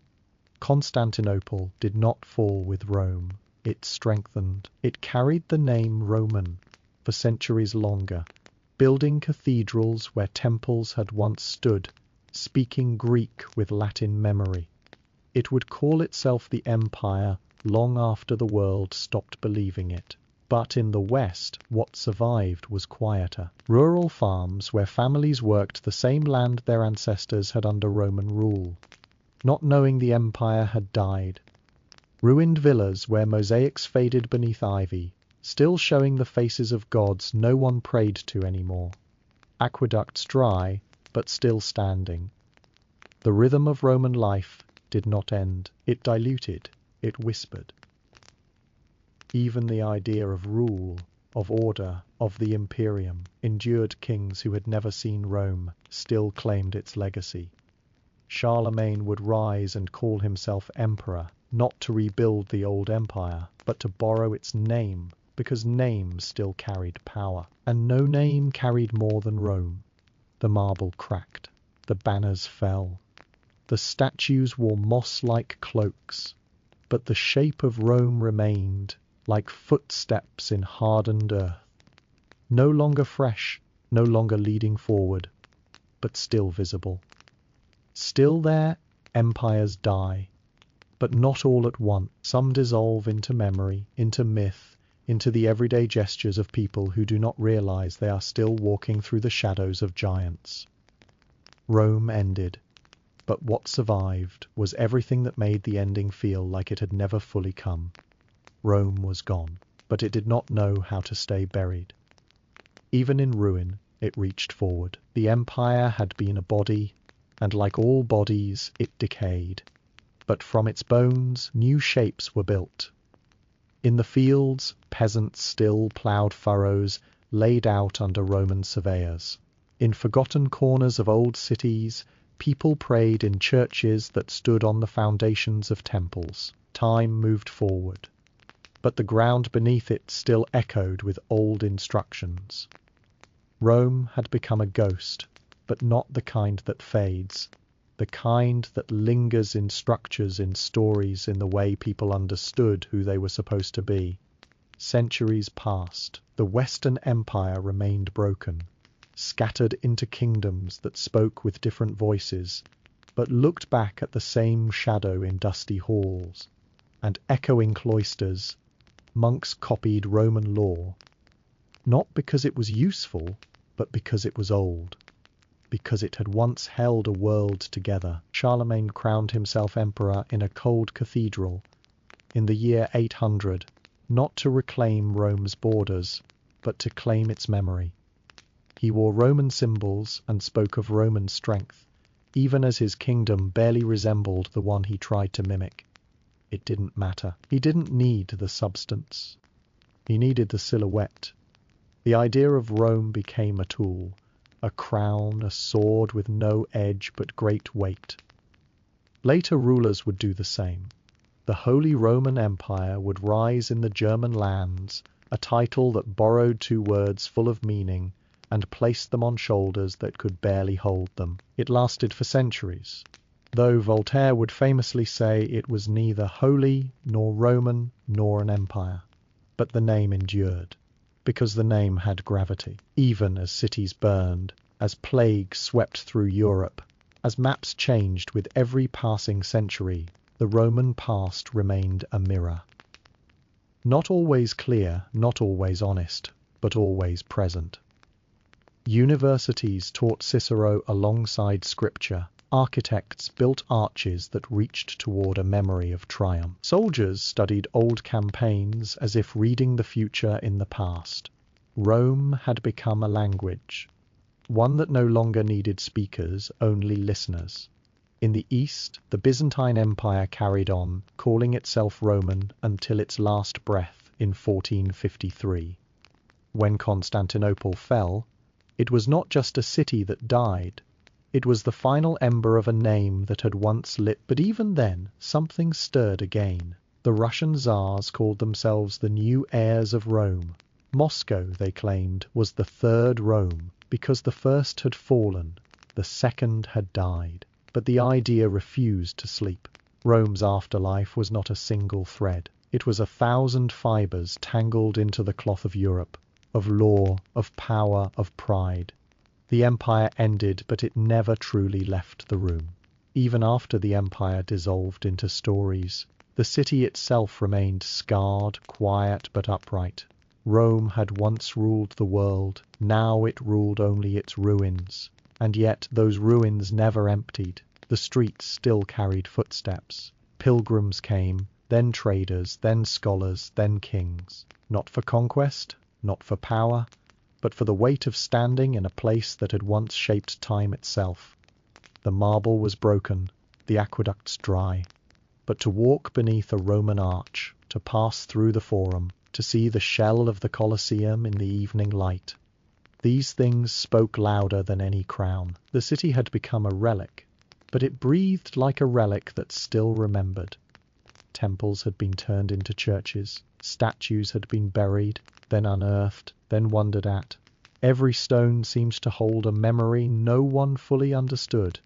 Constantinople did not fall with Rome. It strengthened. It carried the name Roman for centuries longer, building cathedrals where temples had once stood, speaking Greek with Latin memory. It would call itself the Empire long after the world stopped believing it. But in the West, what survived was quieter. Rural farms where families worked the same land their ancestors had under Roman rule, not knowing the empire had died. Ruined villas where mosaics faded beneath ivy, still showing the faces of gods no one prayed to anymore. Aqueducts dry, but still standing. The rhythm of Roman life did not end. It diluted, it whispered. Even the idea of rule, of order, of the imperium, endured kings who had never seen Rome, still claimed its legacy. Charlemagne would rise and call himself emperor, not to rebuild the old empire, but to borrow its name, because names still carried power. And no name carried more than Rome. The marble cracked, the banners fell, the statues wore moss-like cloaks, but the shape of Rome remained, like footsteps in hardened earth, no longer fresh, no longer leading forward, but still visible. Still there, empires die, but not all at once. Some dissolve into memory, into myth, into the everyday gestures of people who do not realize they are still walking through the shadows of giants. Rome ended, but what survived was everything that made the ending feel like it had never fully come. Rome was gone, but it did not know how to stay buried. Even in ruin, it reached forward. The empire had been a body, and like all bodies, it decayed. But from its bones, new shapes were built. In the fields, peasants still ploughed furrows laid out under Roman surveyors. In forgotten corners of old cities, people prayed in churches that stood on the foundations of temples. Time moved forward, but the ground beneath it still echoed with old instructions. Rome had become a ghost, but not the kind that fades, the kind that lingers in structures, in stories, in the way people understood who they were supposed to be. Centuries passed. The Western Empire remained broken, scattered into kingdoms that spoke with different voices, but looked back at the same shadow in dusty halls and echoing cloisters. Monks copied Roman law, not because it was useful, but because it was old, because it had once held a world together. Charlemagne crowned himself emperor in a cold cathedral in the year 800, not to reclaim Rome's borders, but to claim its memory. He wore Roman symbols and spoke of Roman strength, even as his kingdom barely resembled the one he tried to mimic. It didn't matter. He didn't need the substance. He needed the silhouette. The idea of Rome became a tool, a crown, a sword with no edge but great weight. Later rulers would do the same. The Holy Roman Empire would rise in the German lands, a title that borrowed two words full of meaning and placed them on shoulders that could barely hold them. It lasted for centuries, though Voltaire would famously say it was neither holy nor Roman nor an empire. But the name endured, because the name had gravity, even as cities burned, as plague swept through Europe, as maps changed with every passing century. The Roman past remained a mirror. Not always clear, not always honest, but always present. Universities taught Cicero alongside scripture. Architects built arches that reached toward a memory of triumph. Soldiers studied old campaigns as if reading the future in the past. Rome had become a language, one that no longer needed speakers, only listeners. In the East, the Byzantine Empire carried on, calling itself Roman until its last breath in 1453. When Constantinople fell, it was not just a city that died, it was the final ember of a name that had once lit. But even then, something stirred again. The Russian Tsars called themselves the new heirs of Rome. Moscow, they claimed, was the third Rome, because the first had fallen, the second had died. But the idea refused to sleep. Rome's afterlife was not a single thread. It was 1,000 fibers tangled into the cloth of Europe, of law, of power, of pride. The empire ended, but it never truly left the room. Even after the empire dissolved into stories, the city itself remained scarred, quiet, but upright. Rome had once ruled the world, now it ruled only its ruins. And yet those ruins never emptied. The streets still carried footsteps. Pilgrims came, then traders, then scholars, then kings. Not for conquest, not for power, but for the weight of standing in a place that had once shaped time itself. The marble was broken, the aqueducts dry. But to walk beneath a Roman arch, to pass through the Forum, to see the shell of the Colosseum in the evening light, these things spoke louder than any crown. The city had become a relic, but it breathed like a relic that still remembered. Temples had been turned into churches, statues had been buried, then unearthed, then wondered at. Every stone seemed to hold a memory no one fully understood,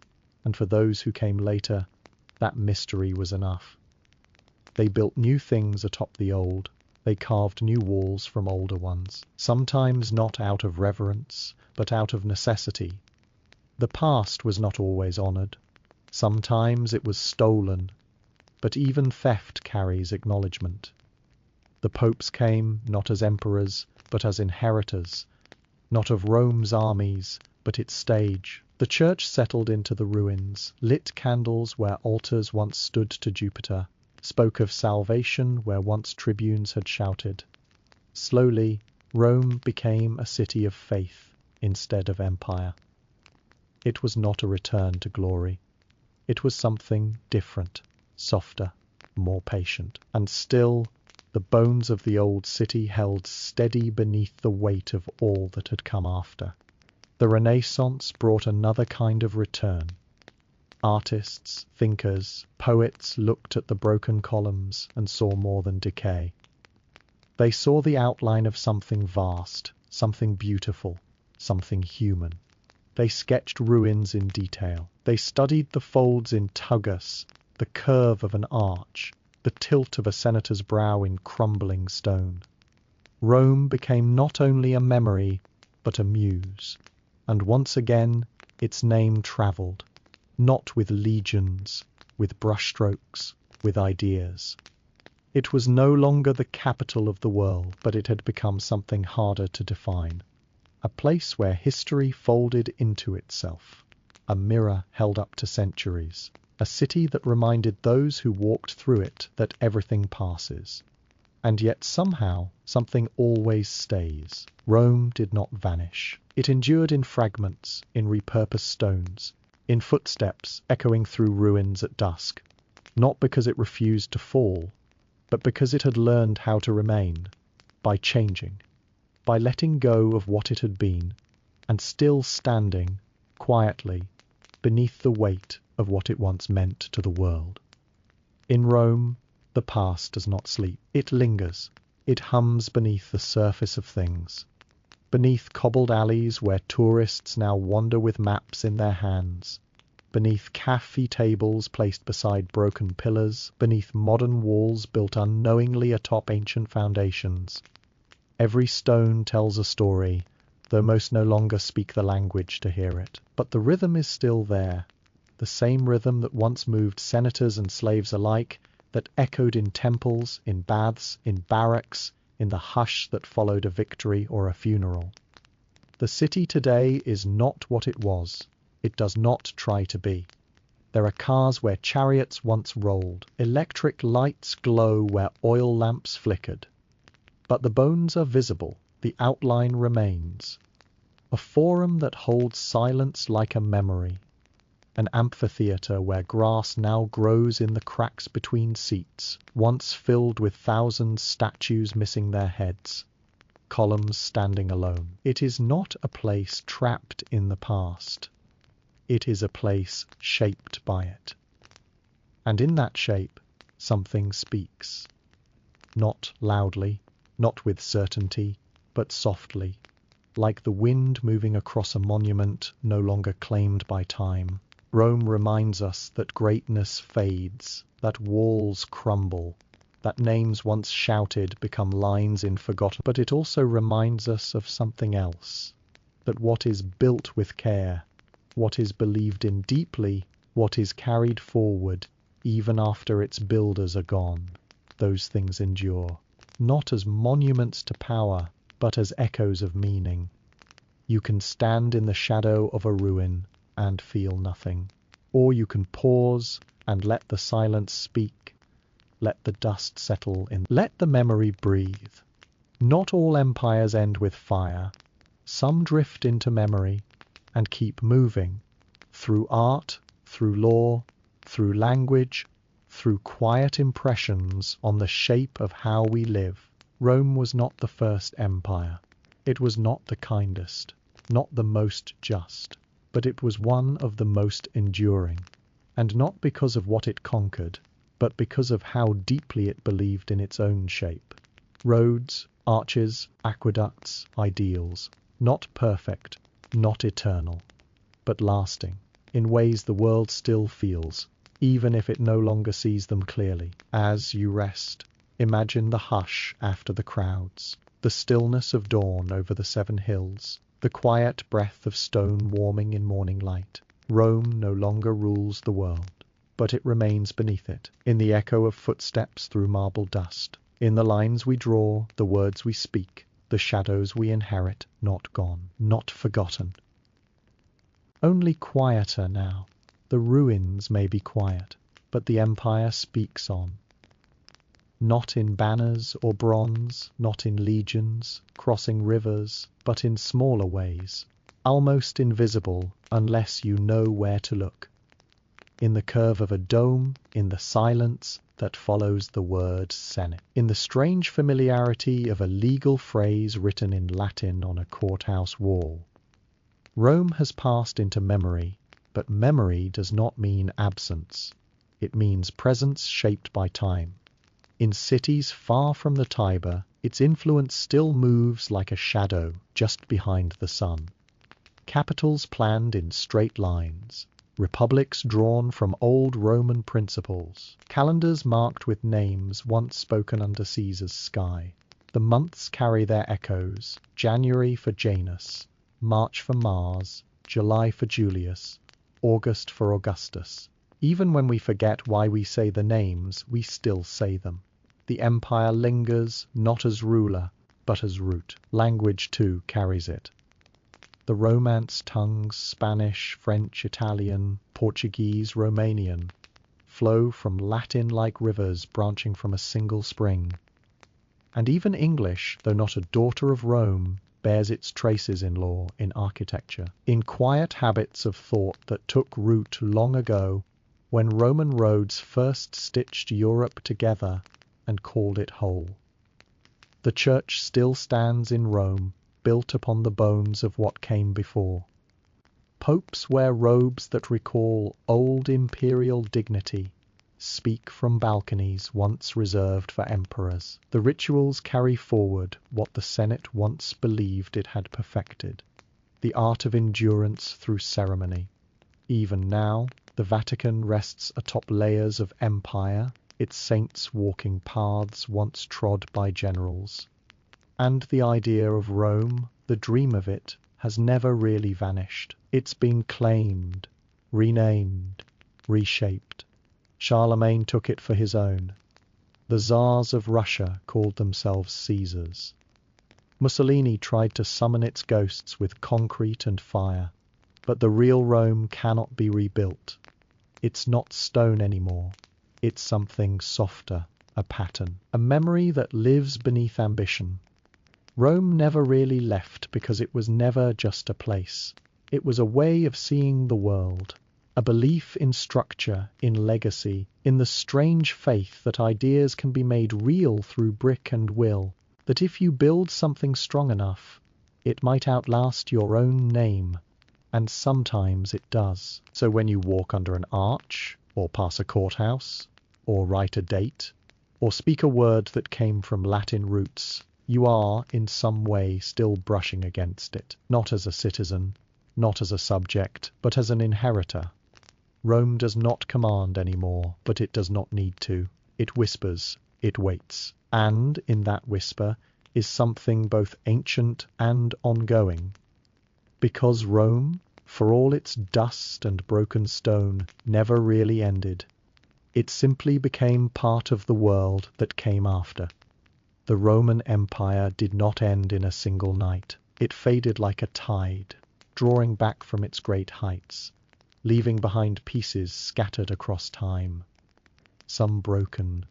and for those who came later, that mystery was enough. They built new things atop the old. They carved new walls from older ones, sometimes not out of reverence, but out of necessity. The past was not always honored. Sometimes it was stolen, but even theft carries acknowledgement. The popes came not as emperors, but as inheritors, not of Rome's armies, but its stage. The church settled into the ruins, lit candles where altars once stood to Jupiter, spoke of salvation where once tribunes had shouted. Slowly, Rome became a city of faith instead of empire. It was not a return to glory. It was something different, softer, more patient. And still, the bones of the old city held steady beneath the weight of all that had come after. The Renaissance brought another kind of return. Artists, thinkers, poets looked at the broken columns and saw more than decay. They saw the outline of something vast, something beautiful, something human. They sketched ruins in detail. They studied the folds in Tugus, the curve of an arch, the tilt of a senator's brow in crumbling stone. Rome became not only a memory, but a muse. And once again, its name travelled, not with legions, with brushstrokes, with ideas. It was no longer the capital of the world, but it had become something harder to define. A place where history folded into itself, a mirror held up to centuries, a city that reminded those who walked through it that everything passes. And yet somehow something always stays. Rome did not vanish. It endured in fragments, in repurposed stones, in footsteps echoing through ruins at dusk, not because it refused to fall, but because it had learned how to remain, by changing, by letting go of what it had been, and still standing, quietly, beneath the weight of what it once meant to the world. In Rome, the past does not sleep. It lingers. It hums beneath the surface of things, beneath cobbled alleys where tourists now wander with maps in their hands, beneath cafe tables placed beside broken pillars, beneath modern walls built unknowingly atop ancient foundations. Every stone tells a story, though most no longer speak the language to hear it. But the rhythm is still there, the same rhythm that once moved senators and slaves alike, that echoed in temples, in baths, in barracks, in the hush that followed a victory or a funeral. The city today is not what it was. It does not try to be. There are cars where chariots once rolled. Electric lights glow where oil lamps flickered. But the bones are visible. The outline remains. A forum that holds silence like a memory. An amphitheatre where grass now grows in the cracks between seats, once filled with thousands statues missing their heads, columns standing alone. It is not a place trapped in the past. It is a place shaped by it. And in that shape, something speaks. Not loudly, not with certainty, but softly, like the wind moving across a monument no longer claimed by time. Rome reminds us that greatness fades, that walls crumble, that names once shouted become lines in forgotten. But it also reminds us of something else, that what is built with care, what is believed in deeply, what is carried forward, even after its builders are gone, those things endure, not as monuments to power, but as echoes of meaning. You can stand in the shadow of a ruin and feel nothing. Or you can pause and let the silence speak, let the dust settle in, let the memory breathe. Not all empires end with fire. Some drift into memory and keep moving, through art, through law, through language, through quiet impressions on the shape of how we live. Rome was not the first empire. It was not the kindest, not the most just. But it was one of the most enduring, and not because of what it conquered, but because of how deeply it believed in its own shape. Roads, arches, aqueducts, ideals, not perfect, not eternal, but lasting, in ways the world still feels, even if it no longer sees them clearly. As you rest, imagine the hush after the crowds, the stillness of dawn over the 7 hills, the quiet breath of stone warming in morning light. Rome no longer rules the world, but it remains beneath it, in the echo of footsteps through marble dust, in the lines we draw, the words we speak, the shadows we inherit, not gone, not forgotten. Only quieter now. The ruins may be quiet, but the empire speaks on. Not in banners or bronze, not in legions, crossing rivers, but in smaller ways, almost invisible unless you know where to look. In the curve of a dome, in the silence that follows the word Senate, in the strange familiarity of a legal phrase written in Latin on a courthouse wall. Rome has passed into memory, but memory does not mean absence. It means presence shaped by time. In cities far from the Tiber, its influence still moves like a shadow just behind the sun. Capitals planned in straight lines, republics drawn from old Roman principles, calendars marked with names once spoken under Caesar's sky. The months carry their echoes, January for Janus, March for Mars, July for Julius, August for Augustus. Even when we forget why we say the names, we still say them. The empire lingers, not as ruler, but as root. Language, too, carries it. The Romance tongues, Spanish, French, Italian, Portuguese, Romanian, flow from Latin like rivers branching from a single spring. And even English, though not a daughter of Rome, bears its traces in law, in architecture, in quiet habits of thought that took root long ago when Roman roads first stitched Europe together and called it whole. The church still stands in Rome, built upon the bones of what came before. Popes wear robes that recall old imperial dignity, speak from balconies once reserved for emperors. The rituals carry forward what the Senate once believed it had perfected, the art of endurance through ceremony. Even now, the Vatican rests atop layers of empire, its saints walking paths once trod by generals. And the idea of Rome, the dream of it, has never really vanished. It's been claimed, renamed, reshaped. Charlemagne took it for his own. The Tsars of Russia called themselves Caesars. Mussolini tried to summon its ghosts with concrete and fire. But the real Rome cannot be rebuilt. It's not stone anymore. It's something softer, a pattern, a memory that lives beneath ambition. Rome never really left because it was never just a place. It was a way of seeing the world, a belief in structure, in legacy, in the strange faith that ideas can be made real through brick and will, that if you build something strong enough, it might outlast your own name. And sometimes it does. So when you walk under an arch, or pass a courthouse, or write a date, or speak a word that came from Latin roots, you are, in some way, still brushing against it, not as a citizen, not as a subject, but as an inheritor. Rome does not command anymore, but it does not need to. It whispers, it waits, and, in that whisper, is something both ancient and ongoing. Because Rome, for all its dust and broken stone, never really ended. It simply became part of the world that came after. The Roman Empire did not end in a single night. It faded like a tide, drawing back from its great heights, leaving behind pieces scattered across time, some broken,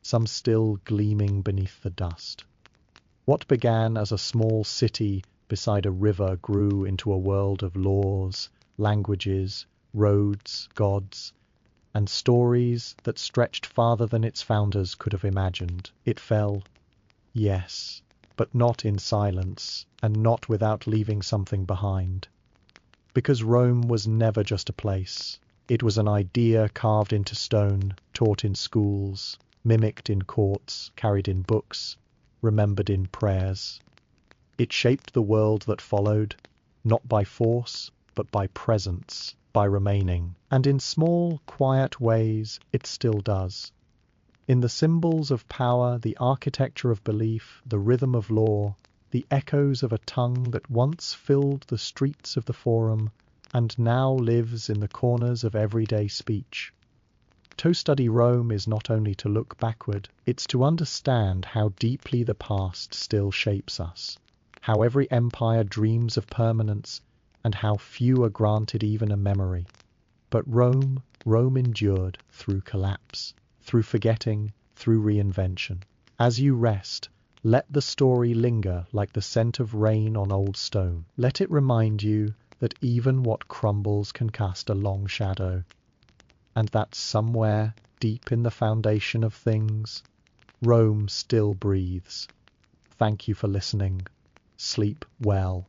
some still gleaming beneath the dust. What began as a small city beside a river grew into a world of laws, languages, roads, gods, and stories that stretched farther than its founders could have imagined. It fell, yes, but not in silence, and not without leaving something behind. Because Rome was never just a place. It was an idea carved into stone, taught in schools, mimicked in courts, carried in books, remembered in prayers. It shaped the world that followed, not by force, but by presence, by remaining. And in small, quiet ways, it still does. In the symbols of power, the architecture of belief, the rhythm of law, the echoes of a tongue that once filled the streets of the Forum and now lives in the corners of everyday speech. To study Rome is not only to look backward, it's to understand how deeply the past still shapes us, how every empire dreams of permanence, and how few are granted even a memory. But Rome endured through collapse, through forgetting, through reinvention. As you rest, let the story linger like the scent of rain on old stone. Let it remind you that even what crumbles can cast a long shadow, and that somewhere, deep in the foundation of things, Rome still breathes. Thank you for listening. Sleep well.